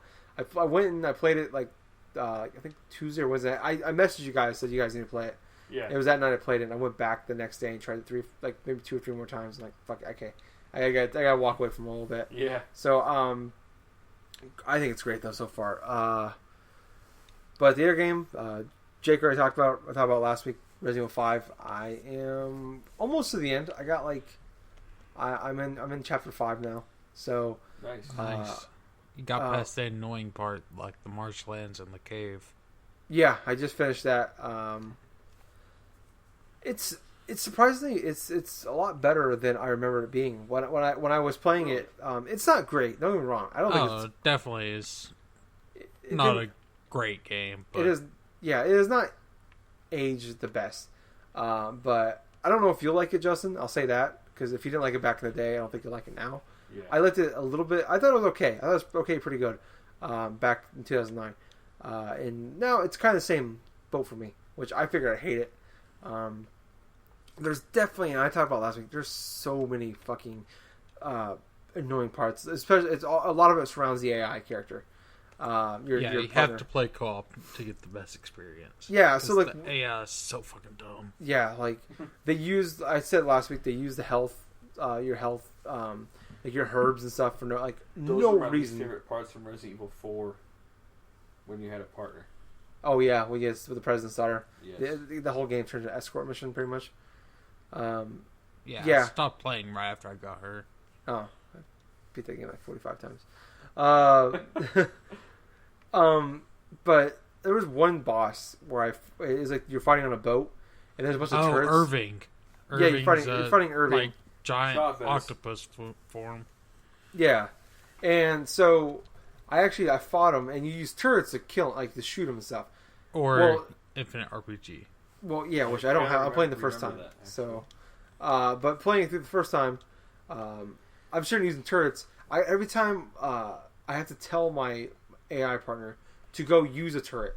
I went and I played it like I think Tuesday or Wednesday. I messaged you guys, said you guys need to play it. Yeah. It was that night I played it. And I went back the next day and tried it maybe 2 or 3 more times. And like fuck, okay, I gotta walk away from it a little bit. Yeah. So I think it's great though so far. But the other game, Jake already talked about last week, Resident Evil 5. I am almost to the end. I got like I'm in chapter 5 now. So Nice. You got past the annoying part, like the marshlands and the cave. Yeah, I just finished that. It's surprisingly it's a lot better than I remember it being when I was playing it. It's not great. Don't get me wrong. I don't think it definitely is not a great game. But it is. Yeah, it is not aged the best. But I don't know if you'll like it, Justin. I'll say that because if you didn't like it back in the day, I don't think you'll like it now. Yeah. I liked it a little bit. I thought it was okay. I thought it was okay, pretty good back in 2009. And now it's kind of the same boat for me, which I figured I'd hate it. There's definitely, and I talked about last week, there's so many fucking annoying parts. Especially, a lot of it surrounds the AI character. Your you partner. have to play co-op to get the best experience. Yeah, so like the AI is so fucking dumb. Yeah, like they used. I said last week they used the health, your health, like your herbs and stuff for no Those no are my reason. least favorite parts from Resident Evil 4 when you had a partner. Oh yeah, we get with the president's daughter. Yes. The whole game turned into an escort mission, pretty much. Yeah, Yeah. I stopped playing right after I got her. Oh, I beat that game like 45 times. But there was one boss where it was like you're fighting on a boat, and there's a bunch of turrets. Irving. Yeah, you're fighting Irving. Like giant Chavez. octopus form. Yeah, and so I fought him, and you use turrets to kill, like to shoot him and stuff. Or Infinite RPG. Well, yeah, which I don't have. I'm playing the first time, that, so. But playing it through the first time, I'm sure using turrets. Every time I have to tell my AI partner to go use a turret.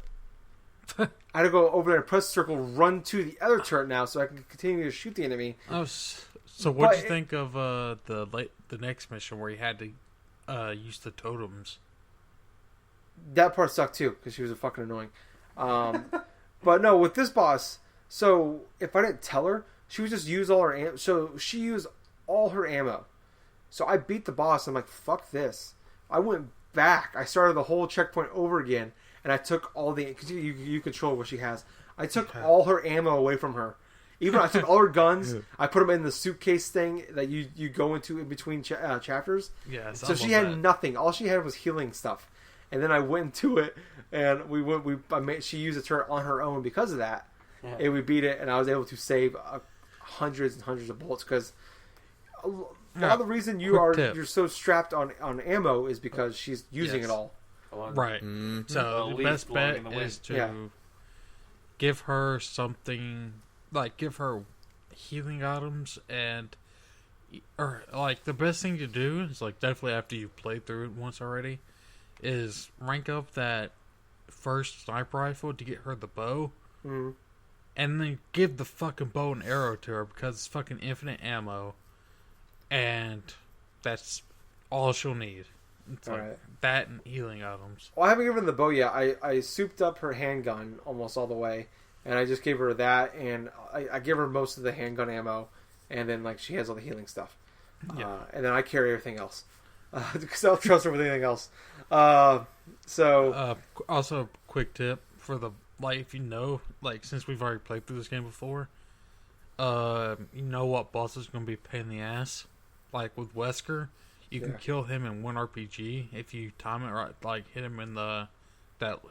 I had to go over there and press circle, run to the other turret now, so I can continue to shoot the enemy. Oh, so what did you think of the next mission where you had to use the totems? That part sucked too because she was fucking annoying. But no, with this boss, So if I didn't tell her, she would just use all her ammo. So she used all her ammo. So I beat the boss. I'm like, fuck this. I went back. I started the whole checkpoint over again, and I took all the because you control what she has. I took all her ammo away from her. Even I took all her guns. I put them in the suitcase thing that you go into in between chapters. Yeah. So she had nothing. All she had was healing stuff. And then I went into it, and she used a turret on her own because of that. Yeah. And we beat it, and I was able to save hundreds and hundreds of bullets because a lot of the reason you're so strapped on ammo is because she's using it all. Right. So the best bet is to give her something, like give her healing items, or like the best thing to do is like definitely after you've played through it once already, is rank up that first sniper rifle to get her the bow. Mm-hmm. And then give the fucking bow and arrow to her because it's fucking infinite ammo. And that's all she'll need. It's like right. That and healing items. Well, I haven't given her the bow yet. I souped up her handgun almost all the way. And I just gave her that. And I give her most of the handgun ammo. And then like she has all the healing stuff. Yeah. And then I carry everything else. Because I don't trust her with anything else. Also, quick tip for the... Like, if you know, like, since we've already played through this game before, you know what boss is going to be a pain in the ass. Like, with Wesker, you can kill him in one RPG. If you time it right, like, hit him in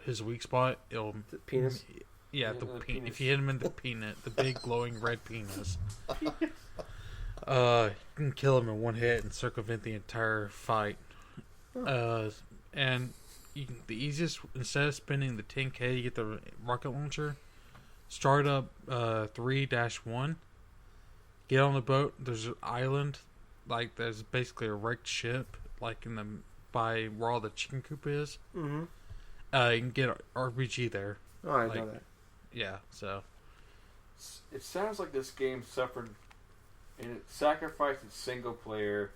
his weak spot, it'll... The penis? Yeah, the penis. If you hit him in the penis, the big glowing red penis, you can kill him in one hit and circumvent the entire fight. And... the easiest, instead of spending the 10k to get the rocket launcher, start up 3-1, get on the boat, there's an island, like there's basically a wrecked ship, like by where all the chicken coop is. Mm-hmm. You can get an RPG there. Oh, I know that. Yeah, so. It sounds like this game suffered, and it sacrificed its single player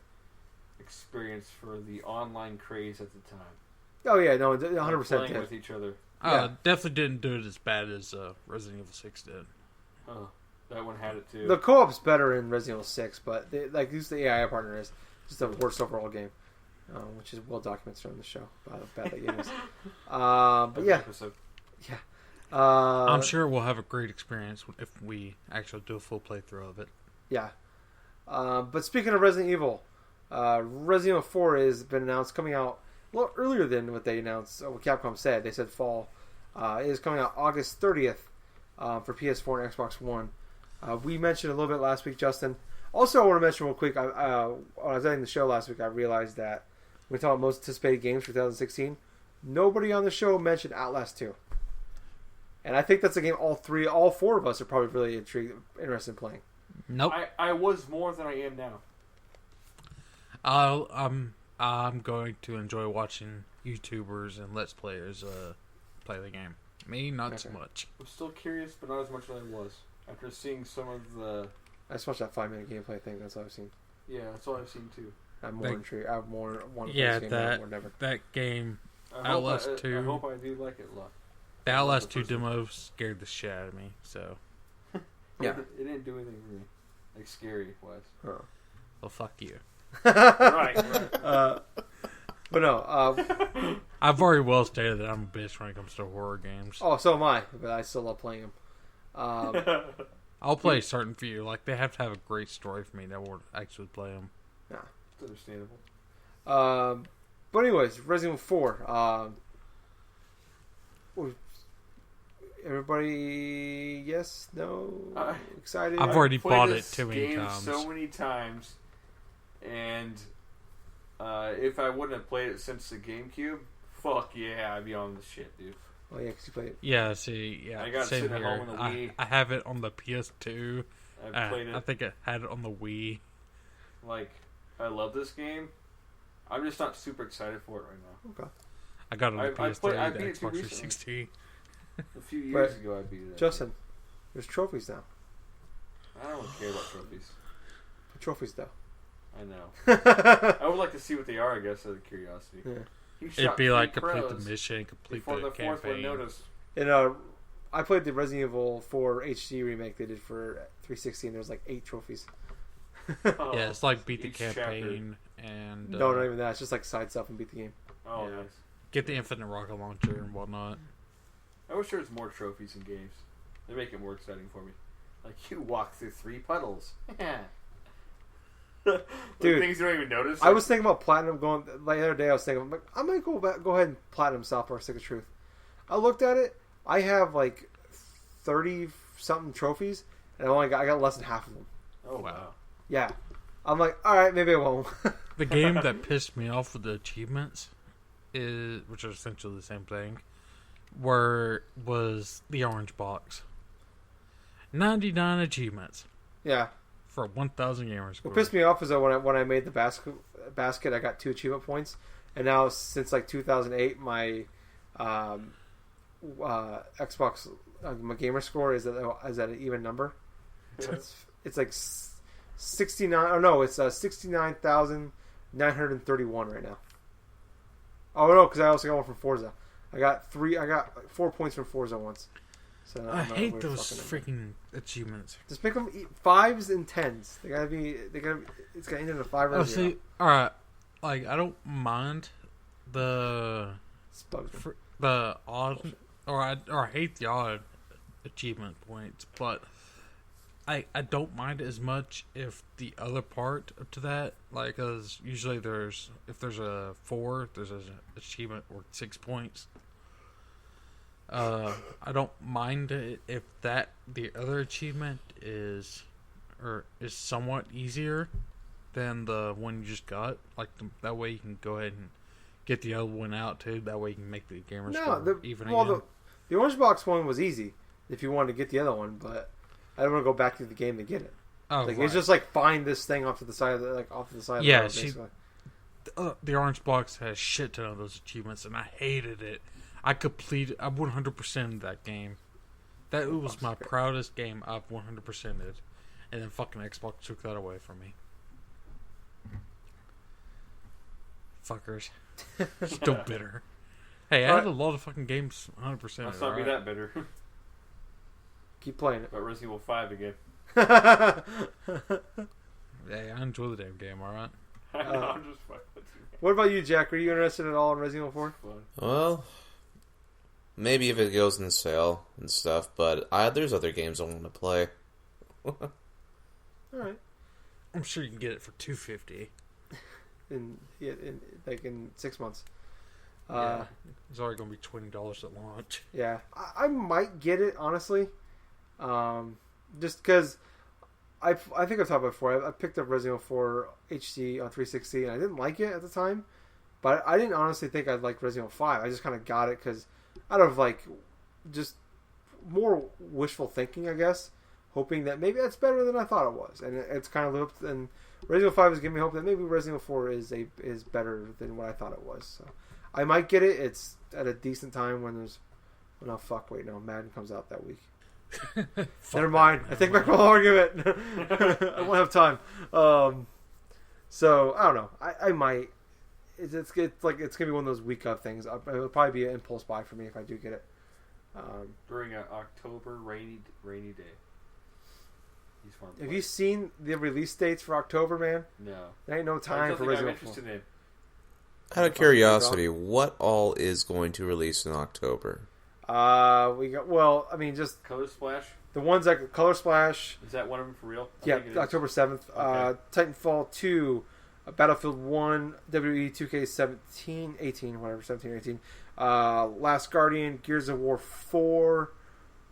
experience for the online craze at the time. Oh yeah, no, 100% playing did. with each other. Definitely didn't do it as bad as Resident Evil 6 did. Oh, that one had it too. The co-op's better in Resident Evil 6, but who's the AI partner is just the worst overall game, which is well documented on the show about how bad that game is. But yeah, I'm sure we'll have a great experience if we actually do a full playthrough of it. Yeah, but speaking of Resident Evil, Resident Evil 4 has been announced coming out. A little earlier than what they announced, what Capcom said. They said fall. It is coming out August 30th for PS4 and Xbox One. We mentioned a little bit last week, Justin. Also, I want to mention real quick, when I was editing the show last week, I realized that when we talked about most anticipated games for 2016, nobody on the show mentioned Outlast 2. And I think that's a game all four of us are probably really interested in playing. Nope. I was more than I am now. I'm going to enjoy watching YouTubers and Let's Players play the game. Me, not so much. I'm still curious, but not as much as I was. After seeing some of the... I just watched that 5-minute gameplay thing. That's all I've seen. Yeah, that's all I've seen too. I'm more intrigued. I want to play yeah, this game more than ever. That game, I Outlast 2... I hope I do like it a lot. The Outlast 2 demo scared the shit out of me, so... Yeah. It didn't do anything for me. Like, scary-wise. Oh. Well, fuck you. Right. But no, I've already well stated that I'm a bitch when it comes to horror games. oh, so am I, but I still love playing them. I'll play a certain few. Like, they have to have a great story for me that will actually play them. Yeah, It's understandable. but anyways, Resident Evil 4. Everybody, yes, no, excited. I've already bought it too many many times. So many times, and if I wouldn't have played it since the GameCube, fuck yeah, I'd be on the shit, dude. Oh yeah, because you played it. Yeah, see, yeah, I got it same sitting here. at home on the Wii. I have it on the PS2. I've played it. I think I had it on the Wii. Like, I love this game. I'm just not super excited for it right now. Okay. I got it on the PS3, I the beat it too Xbox 360. A few years ago, I beat it. Justin, there's trophies now. I don't care about trophies. Trophies though. I know. I would like to see what they are, I guess, out of curiosity. Yeah. He It'd shot be 3 like complete crows the mission, complete before the the fourth one campaign. noticed. In I played the Resident Evil 4 HD remake they did for 360, and there's like 8 trophies. Oh, Yeah, it's like beat the each campaign and No, not even that. It's just like side stuff and beat the game. Oh, Yeah. nice. get the infinite rocket launcher and whatnot. I wish there was more trophies in games. They make it more exciting for me. Like, you walk through 3 puddles. Dude, things you don't even notice. I was thinking about platinum going. Like the other day, I was thinking, I'm like, I might go ahead and platinum South Park: Stick of Truth. I looked at it. I have like 30 something trophies, and I got less than half of them. Oh, wow. Yeah, I'm like, all right, maybe I won't. The game that pissed me off with the achievements which are essentially the same thing, was the orange box. 99 achievements Yeah. for 1,000 gamer What scores. pissed me off is that when I made the basket, I got 2 achievement points, and now since like 2008, my Xbox my gamer score is at an even number. It's like 69. Oh no, it's 69,931 right now. Oh no, because I also got one from Forza. I got 4 points from Forza once. So I hate those freaking achievements. Just pick them 5s and 10s. They gotta be. It's gotta end in a 5 or a 0. See, all right. Like, I don't mind the odd, or I hate the odd achievement points, but I don't mind as much if the other part to that, like, cause usually if there's a 4, there's an achievement worth 6 points. I don't mind it if the other achievement is somewhat easier than the one you just got. Like, that way you can go ahead and get the other one out too. That way you can make the gamer score even again. The Orange Box one was easy if you wanted to get the other one, but I don't want to go back through the game to get it. Oh, like, right. it's just like find this thing off to the side of the Yeah, road, basically. The Orange Box has shit ton of those achievements, and I hated it. I 100%ed that game. That was my proudest game I've 100%ed, and then fucking Xbox took that away from me. Fuckers. Still bitter. Hey, I had a lot of fucking games 100%. Let's not be that bitter. Keep playing it. But Resident Evil 5 again. Hey, I enjoy the damn game, alright? I know, I'm just fucking with you. What about you, Jack? Are you interested at all in Resident Evil 4? Well, maybe if it goes in sale and stuff, but there's other games I want to play. Alright. I'm sure you can get it for $250. In 6 months. Yeah, it's already going to be $20 at launch. Yeah, I might get it, honestly. Just because I think I've talked about it before. I picked up Resident Evil 4 HD on 360, and I didn't like it at the time. But I didn't honestly think I'd like Resident Evil 5. I just kind of got it because out of like just more wishful thinking, I guess, hoping that maybe that's better than I thought it was, and it's kind of looped. And Resident Evil 5 is giving me hope that maybe Resident Evil 4 is better than what I thought it was. So I might get it. It's at a decent time when there's. Oh, no, fuck. Wait, no. Madden comes out that week. Never mind. I take back my whole argument. I won't have time. So I don't know. I might. It's like it's gonna be one of those week of things. It'll probably be an impulse buy for me if I do get it. During an October rainy day. Have you seen the release dates for October, man? No. There ain't no time for Resident Evil 4. Out of curiosity, what all is going to release in October? We got just Color Splash. The ones that Color Splash. Is that one of them for real? Yeah, October 7th. Okay. Titanfall 2, Battlefield 1, WWE 2K 18, whatever, 17 or 18. Last Guardian, Gears of War 4.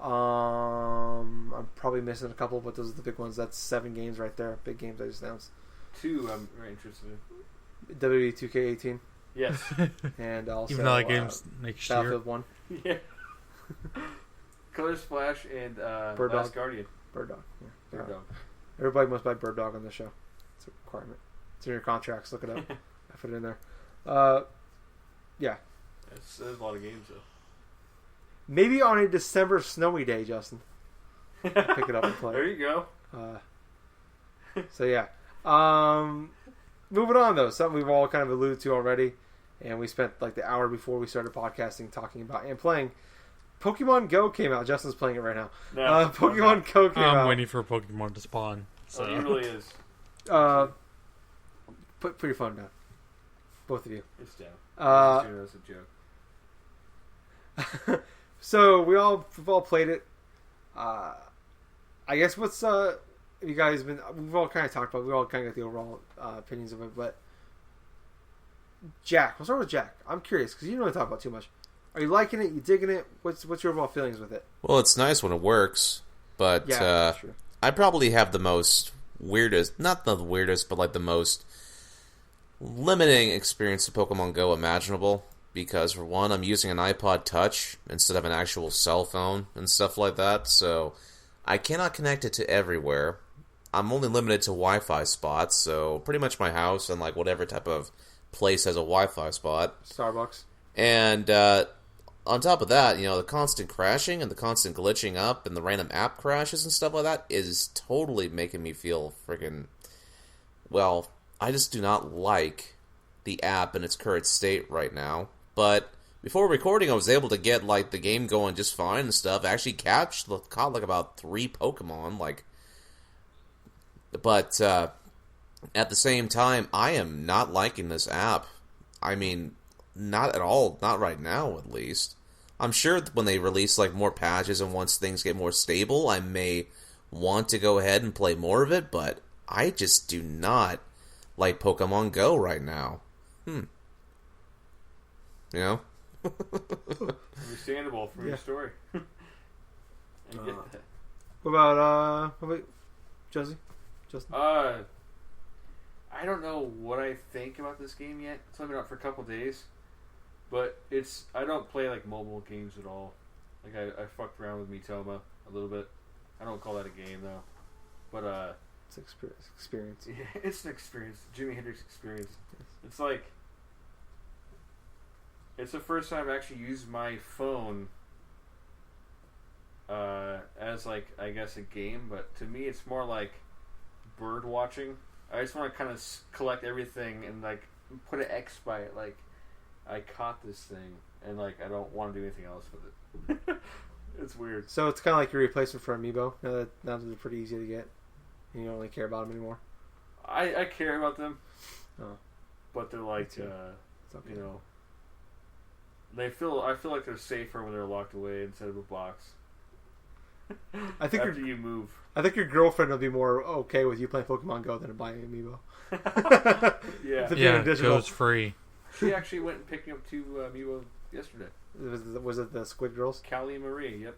I'm probably missing a couple, but those are the big ones. That's 7 games right there. Big games I just announced. 2 I'm very interested in. WWE 2K 18. Yes. And also Even though that game's next year. Battlefield 1. Yeah. Color Splash and Bird Last Dog. Guardian. Bird Dog. Yeah. Bird Dog. Everybody must buy Bird Dog on this show. It's a requirement. It's in your contracts. Look it up. I put it in there. Yeah. There's a lot of games though. Maybe on a December snowy day, Justin. Pick it up and play. There you go. So yeah. Moving on though, something we've all kind of alluded to already, and we spent like the hour before we started podcasting talking about and playing Pokemon Go came out. Justin's playing it right now. No, Pokemon Go came out. I'm waiting for Pokemon to spawn. So. Oh, it really is. Put your phone down. Both of you. It's down. That's a joke. So we've all played it. I guess what's you guys been? We've all kind of talked about. We all kind of got the overall opinions of it, but Jack. We'll start with Jack. I'm curious because you don't really talk about too much. Are you liking it? You digging it? What's your overall feelings with it? Well, it's nice when it works, but that's true. I probably have the most weirdest, not the weirdest, but like the most limiting experience of Pokemon Go imaginable. Because for one, I'm using an iPod Touch instead of an actual cell phone and stuff like that, so I cannot connect it to everywhere. I'm only limited to Wi-Fi spots, so pretty much my house and like whatever type of place has a Wi-Fi spot. Starbucks. And on top of that, the constant crashing and the constant glitching up and the random app crashes and stuff like that is totally making me feel freaking... Well, I just do not like the app in its current state right now. But before recording, I was able to get like the game going just fine and stuff. I actually caught like about 3 Pokemon, but at the same time, I am not liking this app. I mean, not at all. Not right now, at least. I'm sure when they release like more patches and once things get more stable, I may want to go ahead and play more of it. But I just do not like Pokemon Go right now. Understandable from your story. I get that. What about Josie? Justin? I don't know what I think about this game yet. It's only been out for a couple days, but I don't play like mobile games at all. Like I fucked around with Miitoma a little bit. I don't call that a game though, but it's experience. Yeah, it's an experience. Jimi Hendrix experience. It's like. It's the first time I've actually used my phone as, like, I guess a game, but to me it's more like bird watching. I just want to kind of collect everything and, like, put an X by it. Like, I caught this thing, and, like, I don't want to do anything else with it. It's weird. So it's kind of like your replacement for Amiibo, now that they're pretty easy to get, and you don't really care about them anymore? I care about them. Oh. But they're like, okay. I feel like they're safer when they're locked away instead of a box. I think after you move. I think your girlfriend will be more okay with you playing Pokemon Go than buying Amiibo. Yeah, Go's free. She actually went and picked me up 2 Amiibo yesterday. Was it the Squid Girls? Callie and Marie. Yep.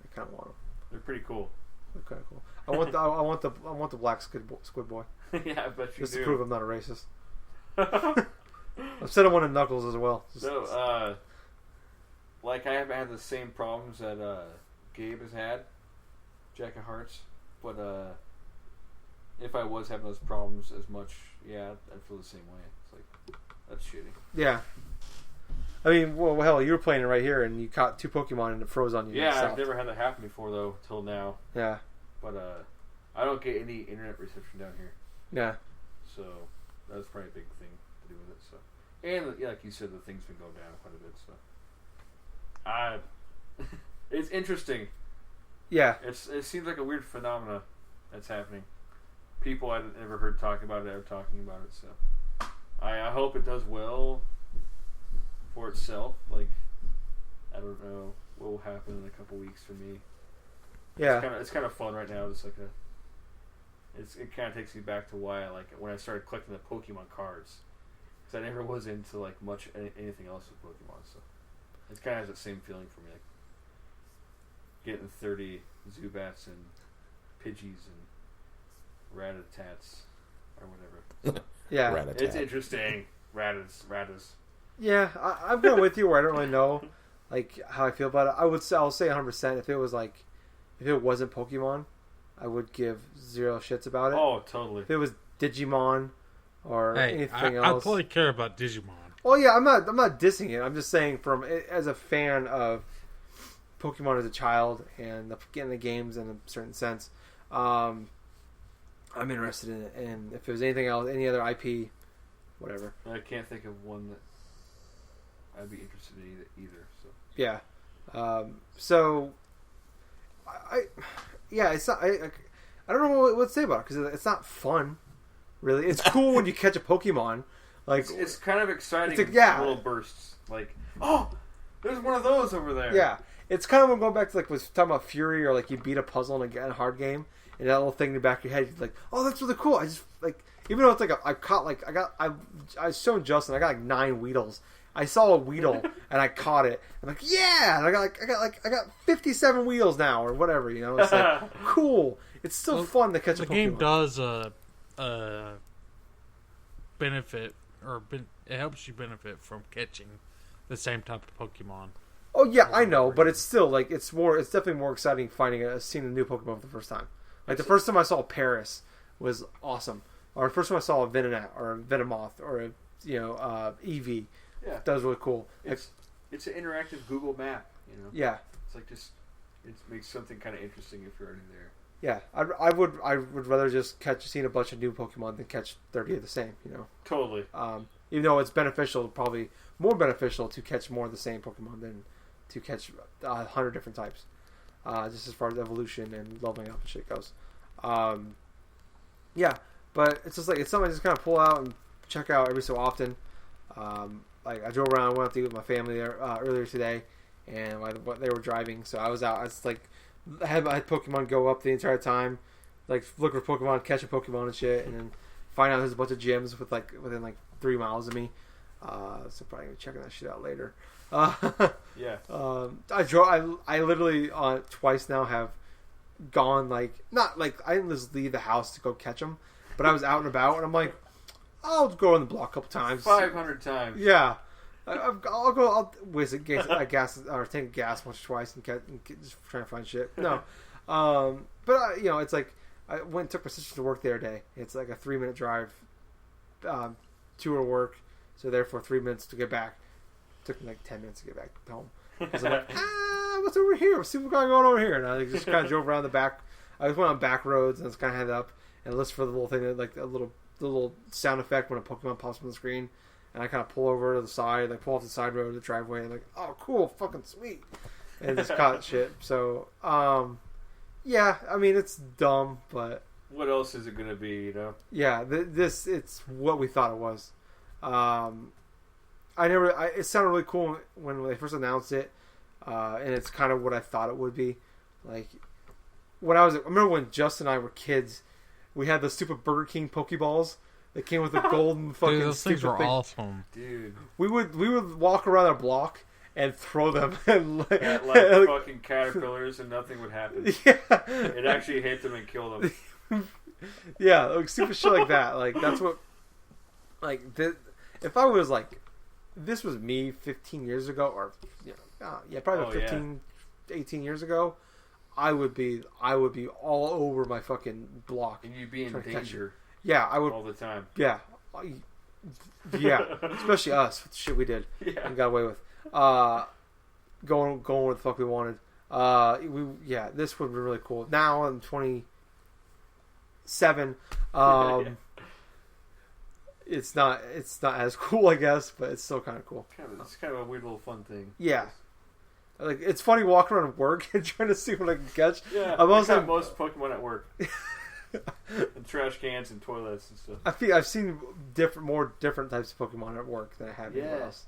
I kind of want them. They're pretty cool. They're kind of cool. I want the black Squid Boy. Yeah, I bet you Just do. to prove I'm not a racist. I've said I wanted Knuckles as well. So, like I haven't had the same problems that Gabe has had, Jack of Hearts, but if I was having those problems as much, yeah, I'd feel the same way. It's like, that's shitty. Yeah. I mean, well, hell, you were playing it right here, and you caught 2 Pokemon, and it froze on you. Yeah, I've never had that happen before, though, till now. Yeah. But I don't get any internet reception down here. Yeah. So, that's probably a big thing to do with it, so. And, yeah, like you said, the thing's been going down quite a bit, so. It's interesting. Yeah. It seems like a weird phenomena that's happening. People I've never heard talk about it are talking about it, so. I hope it does well for itself. Like, I don't know what will happen in a couple weeks for me. Yeah. It's kind of fun right now. Just like it kind of takes me back to why I like it when I started collecting the Pokemon cards. Because I never was into like much anything else with Pokemon, so it kind of has that same feeling for me, like getting 30 Zubats and Pidgeys and Rattatats or whatever. Yeah. Rattata. It's interesting. Rattas. Yeah, I'm kind of with you where I don't really know like how I feel about it. I'll say 100% if it wasn't Pokemon, I would give 0 shits about it. Oh, totally. If it was Digimon or anything I else. probably care about Digimon. Oh yeah, I'm not dissing it. I'm just saying as a fan of Pokemon as a child and getting the games in a certain sense, I'm interested in it. And if it was anything else, any other IP, whatever. I can't think of one that I'd be interested in either. So yeah, So, it's not. I don't know what to say about it because it's not fun. Really, it's cool when you catch a Pokemon. Like it's kind of exciting. It's little bursts. Like, oh, there's one of those over there. Yeah, it's kind of going back to like was talking about Furi or like you beat a puzzle in a hard game and that little thing in the back of your head. You're like, oh, that's really cool. I just like even though it's like I showed Justin I got like 9 Weedles. I saw a Weedle and I caught it. I'm like, yeah, and I got 57 Weedles now or whatever. You know, it's like cool. It's still fun to catch a Pokemon. The game does benefit it helps you benefit from catching the same type of Pokemon. Oh yeah, I know, but it's still like it's definitely more exciting seeing a new Pokemon for the first time. Like the first time I saw Paris was awesome, or the first time I saw a Venonat or a Venomoth or a Eevee. Yeah, that was really cool. It's an interactive Google map. You know. Yeah. It's like it makes something kind of interesting if you're already there. Yeah, I would rather just seeing a bunch of new Pokemon than catch 30 of the same. You know. Totally. Even though it's beneficial, probably more beneficial to catch more of the same Pokemon than to catch 100 different types. Just as far as evolution and leveling up and shit goes. Yeah, but it's just like it's something I just kind of pull out and check out every so often. Like I drove around, went out to eat with my family there earlier today, and they were driving, so I was out. I was like, I had Pokemon go up the entire time, like look for Pokemon, catch a Pokemon and shit, and then find out there's a bunch of gyms within like 3 miles of me. So probably gonna be checking that shit out later. Yeah. I literally twice now have gone not I didn't just leave the house to go catch them, but I was out and about and I'm like, I'll go on the block a couple times. 500 times. Yeah. I'll waste a gas or tank of gas once or twice and just trying to find shit. No. But it's like I went and took my sister to work the other day. It's like a 3-minute drive to her work, so therefore 3 minutes to get back. Took me like 10 minutes to get back home. Because I'm like, what's over here? Let's see what's going on over here. And I just kind of drove around the back. I just went on back roads and just kind of headed up and listened for the little thing, like the little sound effect when a Pokemon pops on the screen. And I kind of pull over to the side, like pull off the side road of the driveway, and like, oh, cool, fucking sweet, and just caught shit. So, yeah, I mean, it's dumb, but what else is it gonna be? You know? Yeah, it's what we thought it was. It sounded really cool when they first announced it, and it's kind of what I thought it would be. Like I remember when Justin and I were kids, we had the stupid Burger King Pokeballs. They came with the golden fucking. Dude, those things were awesome. Dude, we would walk around our block and throw them and at like fucking caterpillars and nothing would happen. Yeah, it actually hit them and killed them. Yeah, like stupid shit like that. Like that's what. Like if I was like, this was me 15 years ago, or probably 18 years ago, I would be all over my fucking block, and you'd be in danger. Yeah, I would all the time. Yeah, especially us with the shit we did and got away with. Going where the fuck we wanted. This would be really cool. Now I'm 27. It's not as cool, I guess, but it's still kind of cool. It's kind of a weird little fun thing. Yeah. Like it's funny walking around work and trying to see what I can catch. Yeah, I got most Pokemon at work. And trash cans and toilets and stuff. I've seen more different types of Pokemon at work than I have anywhere else.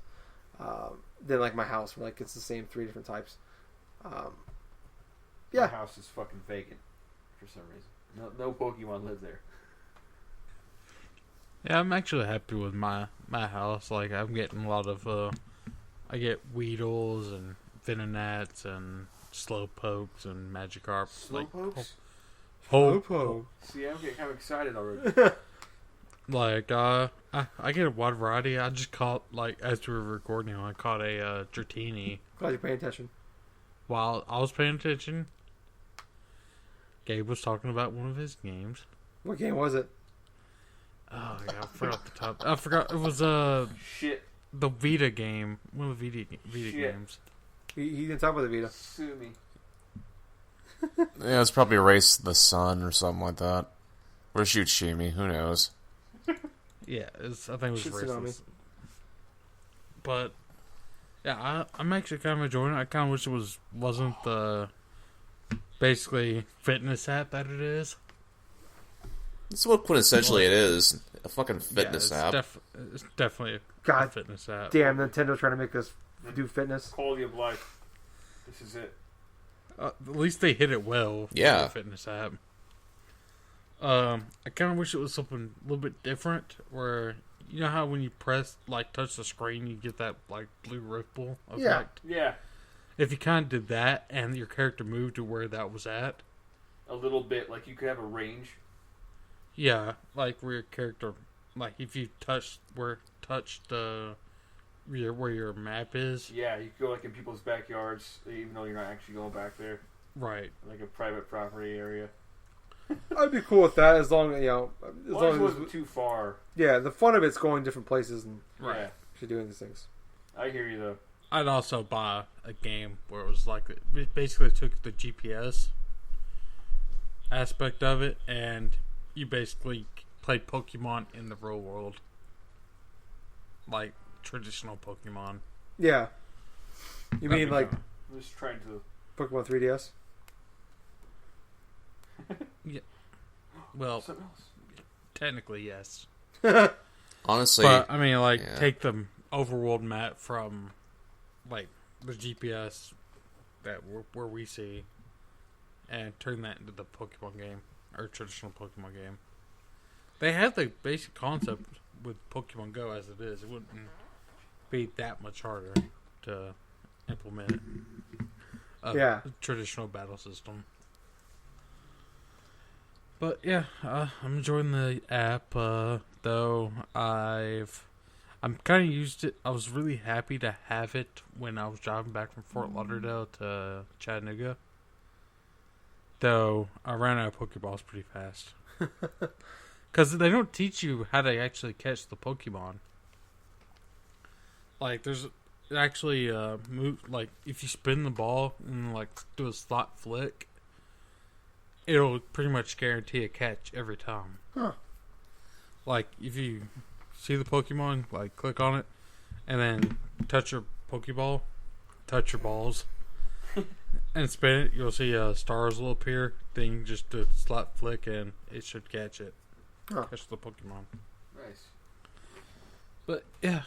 Than like my house, where like it's the same 3 different types. My house is fucking vacant for some reason. No Pokemon live there. Yeah, I'm actually happy with my house. Like I'm getting a lot of I get Weedles and Venonats and Slowpokes and Magikarp. Slowpokes? Slowpoke. See, I'm getting kind of excited already. Like, I get a wide variety. I just caught, like, as we were recording, I caught a Dratini. Glad you're paying attention. While I was paying attention, Gabe was talking about one of his games. What game was it? Oh, yeah, I forgot the top. I forgot. It was, Shit. The Vita game. One of the Vita games. He didn't talk about the Vita. Sue me. Yeah, it's probably Race the Sun or something like that. Or Shoot Shimi, who knows? Yeah, I think it was Race. But Yeah, I'm actually kind of enjoying it. I kind of wish it wasn't the basically fitness app that it is. That's what quintessentially it is. A fucking fitness app. It's definitely God a fitness app. Damn, Nintendo trying to make us do fitness. Quality of life. This is it. At least they hit it well. Yeah. For the fitness app. I kind of wish it was something a little bit different, where you know how when you touch the screen, you get that like blue ripple effect. Yeah. If you kind of did that, and your character moved to where that was at. A little bit, like you could have a range. Yeah, like where your character, like if you touched where your map is. Yeah, you could go like in people's backyards, even though you're not actually going back there. Right. Like a private property area. I'd be cool with that as long as As long as it wasn't too far. Yeah, the fun of it's going different places and Right. actually doing these things. I hear you though. I'd also buy a game where it was like it basically took the GPS aspect of it, and you basically played Pokemon in the real world, like traditional Pokemon. Yeah. You mean like I'm just trying to. Pokemon 3DS? Yeah. Well, technically yes. Honestly, But I mean, like, yeah. take the overworld map from like the GPS where we see, and turn that into the Pokemon game or traditional Pokemon game. They have the basic concept with Pokemon Go as it is. It wouldn't be that much harder to implement a traditional battle system. But yeah, I'm enjoying the app. Though I'm kind of used to it. I was really happy to have it when I was driving back from Fort Lauderdale to Chattanooga. Though I ran out of Pokeballs pretty fast. Because they don't teach you how to actually catch the Pokemon. Like, there's actually move, like, if you spin the ball and, like, do a slot flick, it'll pretty much guarantee a catch every time. Huh. Like, if you see the Pokemon, like, click on it, and then touch your Pokeball, touch your balls, and spin it, you'll see stars will appear. Then you just do a slot flick, and it should catch it. Huh. Catch the Pokemon. Nice. But, yeah,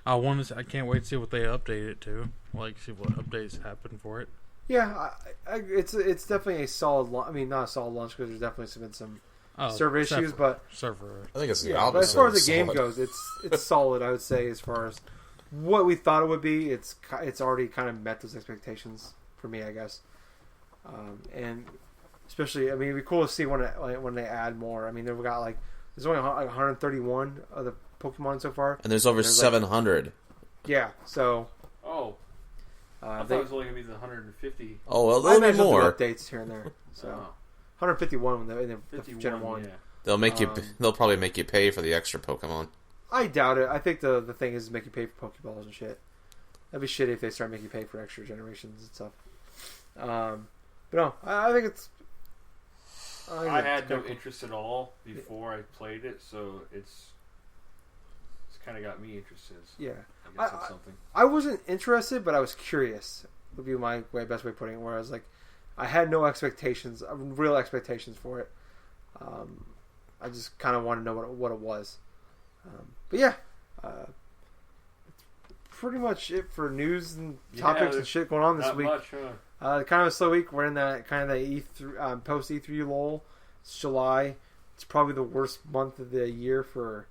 I can't wait to see what they update it to. Like, see what updates happen for it. Yeah, it's definitely a solid launch. I mean, not a solid launch because there's definitely been some server issues, but server. I think it's the yeah. opposite. But as far as the game solid. goes, it's solid. I would say as far as what we thought it would be, it's already kind of met those expectations for me, I guess. And especially, I mean, it'd be cool to see when they add more. I mean, they've got there's only 131 of the Pokemon so far, And there's over 700. yeah. So Oh. I thought it was only going to be the 150. Oh, well, I there'll be imagine more. updates here and there. So Oh. 151 in the 51, Gen 1. yeah. They'll probably make you pay for the extra Pokemon. I doubt it. I think the thing is make you pay for Pokeballs and shit. That'd be shitty if they start making you pay for extra generations and stuff. But no, I think it's. I had no interest at all before I played it, so it's kind of got me interested. Yeah. I guess that's something. I wasn't interested, but I was curious. Would be my best way of putting it. Where I was like, I had no expectations, real expectations for it. I just kind of wanted to know what it was. But yeah, pretty much it for news and topics and shit going on this week. Much, kind of a slow week. We're in that kind of the E3 post E3 lull. It's July. It's probably the worst month of the year for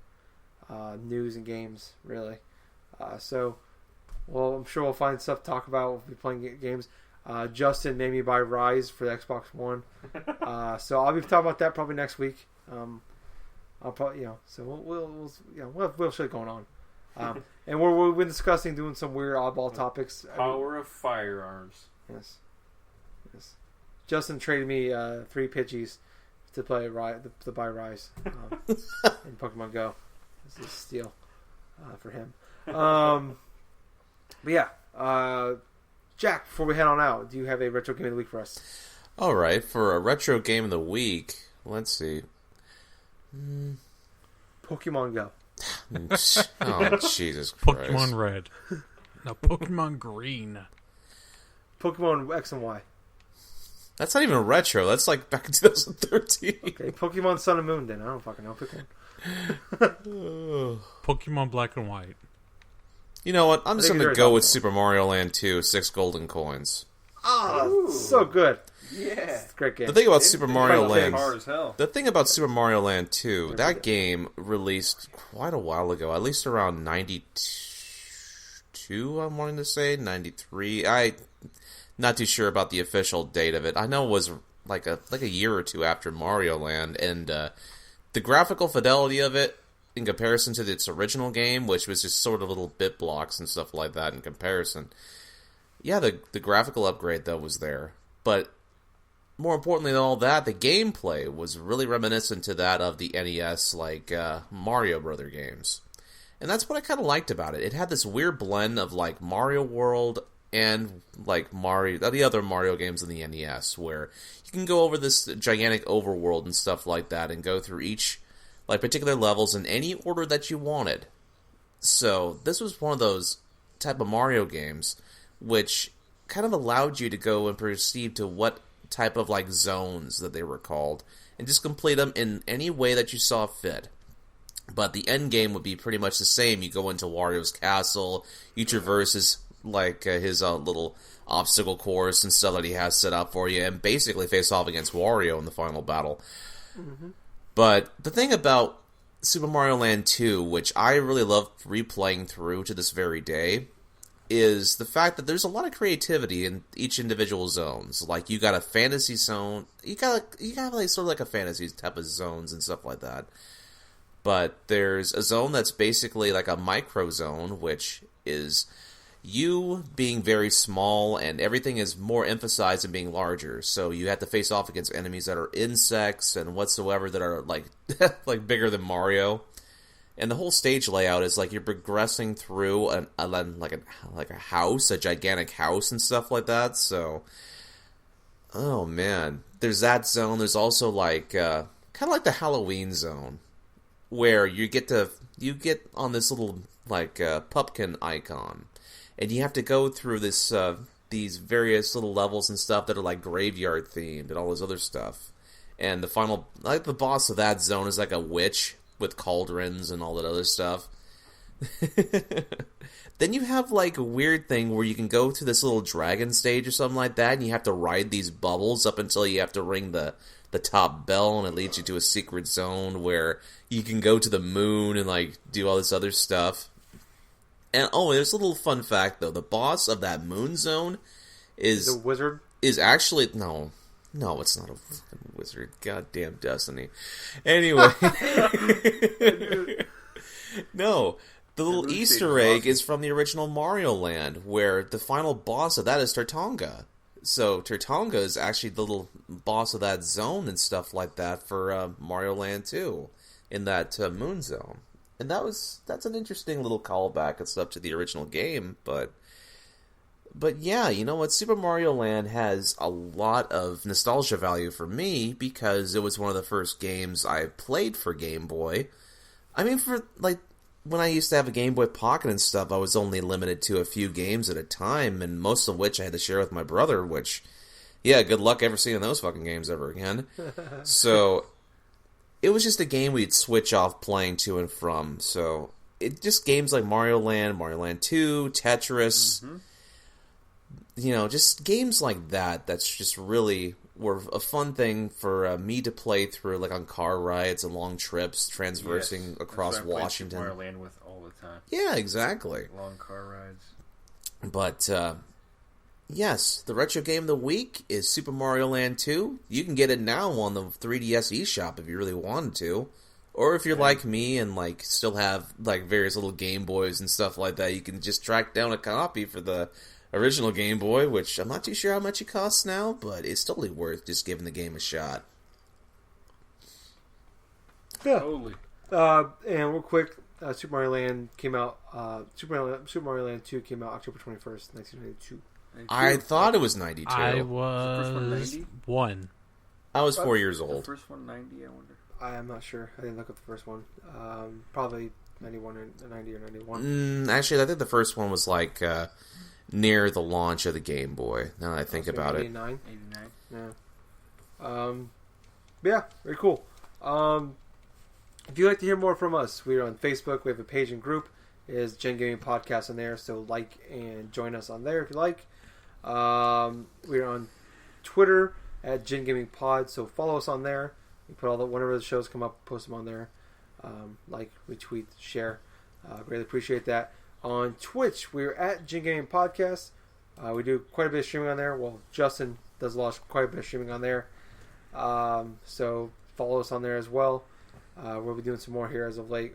news and games, really. So, well, I'm sure we'll find stuff to talk about. We'll be playing games. Justin made me buy Rise for the Xbox One, so I'll be talking about that probably next week. I'll probably, so we'll have shit going on. And we've been discussing doing some weird oddball topics. Power of firearms. Yes. Justin traded me 3 Pidgeys to play to buy Rise in Pokemon Go. This is a steal for him. But yeah, Jack. Before we head on out, do you have a retro game of the week for us? All right, for a retro game of the week, let's see. Pokemon Go. Oh, Jesus Christ. Pokemon Red. No, Pokemon Green. Pokemon X and Y. That's not even retro. That's like back in 2013. Okay, Pokemon Sun and Moon then. I don't fucking know. Pick one. Pokemon Black and White. You know what? I'm just think going to you're go talking with about. Super Mario Land 2, 6 golden coins. Ah, so good. Yeah. It's a great game. The thing about Super Mario Land... Hard as hell. The thing about Super Mario Land 2, that game released quite a while ago, at least around 92, I'm wanting to say, 93. Not too sure about the official date of it. I know it was like a year or two after Mario Land, and the graphical fidelity of it, in comparison to its original game, which was just sort of little bit blocks and stuff like that in comparison, yeah, the graphical upgrade, though, was there. But more importantly than all that, the gameplay was really reminiscent to that of the NES, like Mario Brother games. And that's what I kind of liked about it. It had this weird blend of like Mario World and like the other Mario games in the NES, where you can go over this gigantic overworld and stuff like that, and go through each like particular levels in any order that you wanted. So this was one of those type of Mario games which kind of allowed you to go and proceed to what type of like zones that they were called, and just complete them in any way that you saw fit. But the end game would be pretty much the same. You go into Wario's castle, you traverse his little obstacle course and stuff that he has set up for you, and basically face off against Wario in the final battle. Mm-hmm. But the thing about Super Mario Land 2, which I really love replaying through to this very day, is the fact that there's a lot of creativity in each individual zones. Like, you got a fantasy zone, you got like sort of like a fantasy type of zones and stuff like that. But there's a zone that's basically like a micro zone, which is you being very small, and everything is more emphasized in being larger. So you have to face off against enemies that are insects and whatsoever that are like like bigger than Mario. And the whole stage layout is like you're progressing through like a house, a gigantic house and stuff like that. So, oh man, there's that zone. There's also like kind of like the Halloween zone, where you get on this little like pumpkin icon, and you have to go through these various little levels and stuff that are like graveyard themed and all this other stuff. And the final, like the boss of that zone is like a witch with cauldrons and all that other stuff. Then you have like a weird thing where you can go to this little dragon stage or something like that, and you have to ride these bubbles up until you have to ring the top bell, and it leads you to a secret zone where you can go to the moon and like do all this other stuff. And there's a little fun fact though: the boss of that moon zone is the wizard. Is actually no, it's not a fucking wizard. Goddamn Destiny. Anyway, no. The little Easter egg is from the original Mario Land, where the final boss of that is Tertonga. So Tertonga is actually the little boss of that zone and stuff like that for Mario Land 2 in that moon zone. And that's an interesting little callback and stuff to the original game, but yeah, you know what? Super Mario Land has a lot of nostalgia value for me because it was one of the first games I played for Game Boy. I mean, for like when I used to have a Game Boy Pocket and stuff, I was only limited to a few games at a time, and most of which I had to share with my brother, which, yeah, good luck ever seeing those fucking games ever again. So, it was just a game we'd switch off playing to and from. So, it just games like Mario Land 2, Tetris, you know, just games like that, that's just really were a fun thing for me to play through, like on car rides and long trips, transversing across Washington. That's what I play Super Mario Land with all the time. Yeah, exactly. Long car rides. But, yes, the retro game of the week is Super Mario Land 2. You can get it now on the 3DS eShop if you really wanted to. Or if you're like me and like still have like various little Game Boys and stuff like that, you can just track down a copy for the original Game Boy, which I'm not too sure how much it costs now, but it's totally worth just giving the game a shot. Yeah. Totally. And real quick, Super Mario Land came out. Super Mario Land 2 came out October 21st, 1992. I thought it was 92. I First one was 90? 1. I was 4 years The old. first one 90, I wonder. I am not sure. I didn't look up the first one. Probably 91 or 90 or 91. Actually, I think the first one was like near the launch of the Game Boy. Now that I think about 89? it. 89. Yeah. Yeah, very cool. If you'd like to hear more from us, we're on Facebook. We have a page and group. It is GenGaming Podcast on there, so like and join us on there if you like. We're on Twitter at GenGaming Pod, so follow us on there. We put whenever the shows come up, post them on there. Like, retweet, share. Greatly appreciate that. On Twitch, we're at GenGaming Podcast. We do quite a bit of streaming on there. Well, Justin does quite a bit of streaming on there. So follow us on there as well. We'll be doing some more here as of late.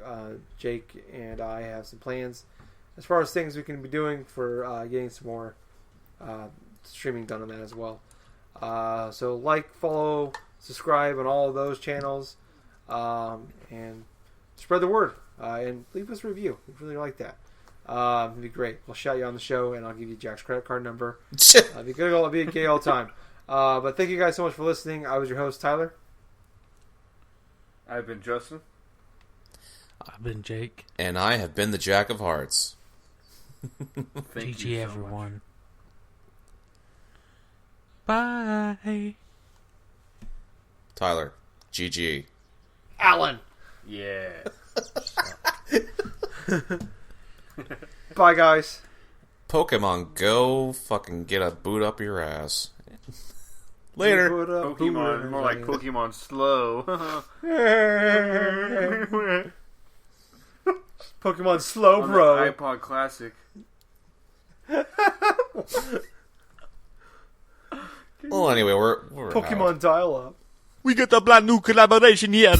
Jake and I have some plans as far as things we can be doing for getting some more streaming done on that as well. So like, follow, subscribe on all of those channels, and spread the word, and leave us a review. We really like that. It'd be great. We'll shout you on the show, and I'll give you Jack's credit card number. It'd be good. It'll be gay all the time. But thank you guys so much for listening. I was your host, Tyler. I've been Justin. I've been Jake. And I have been the Jack of Hearts. Thank GG you so everyone. Bye. Tyler, GG. Alan. much. Yeah. Bye, guys. Pokemon Go, fucking get a boot up your ass. Later. Pokemon, more like Pokemon Slow. Pokemon Slow, On bro. the iPod Classic. Well, anyway, we're Pokemon out. Dial-Up. We got a brand new collaboration here.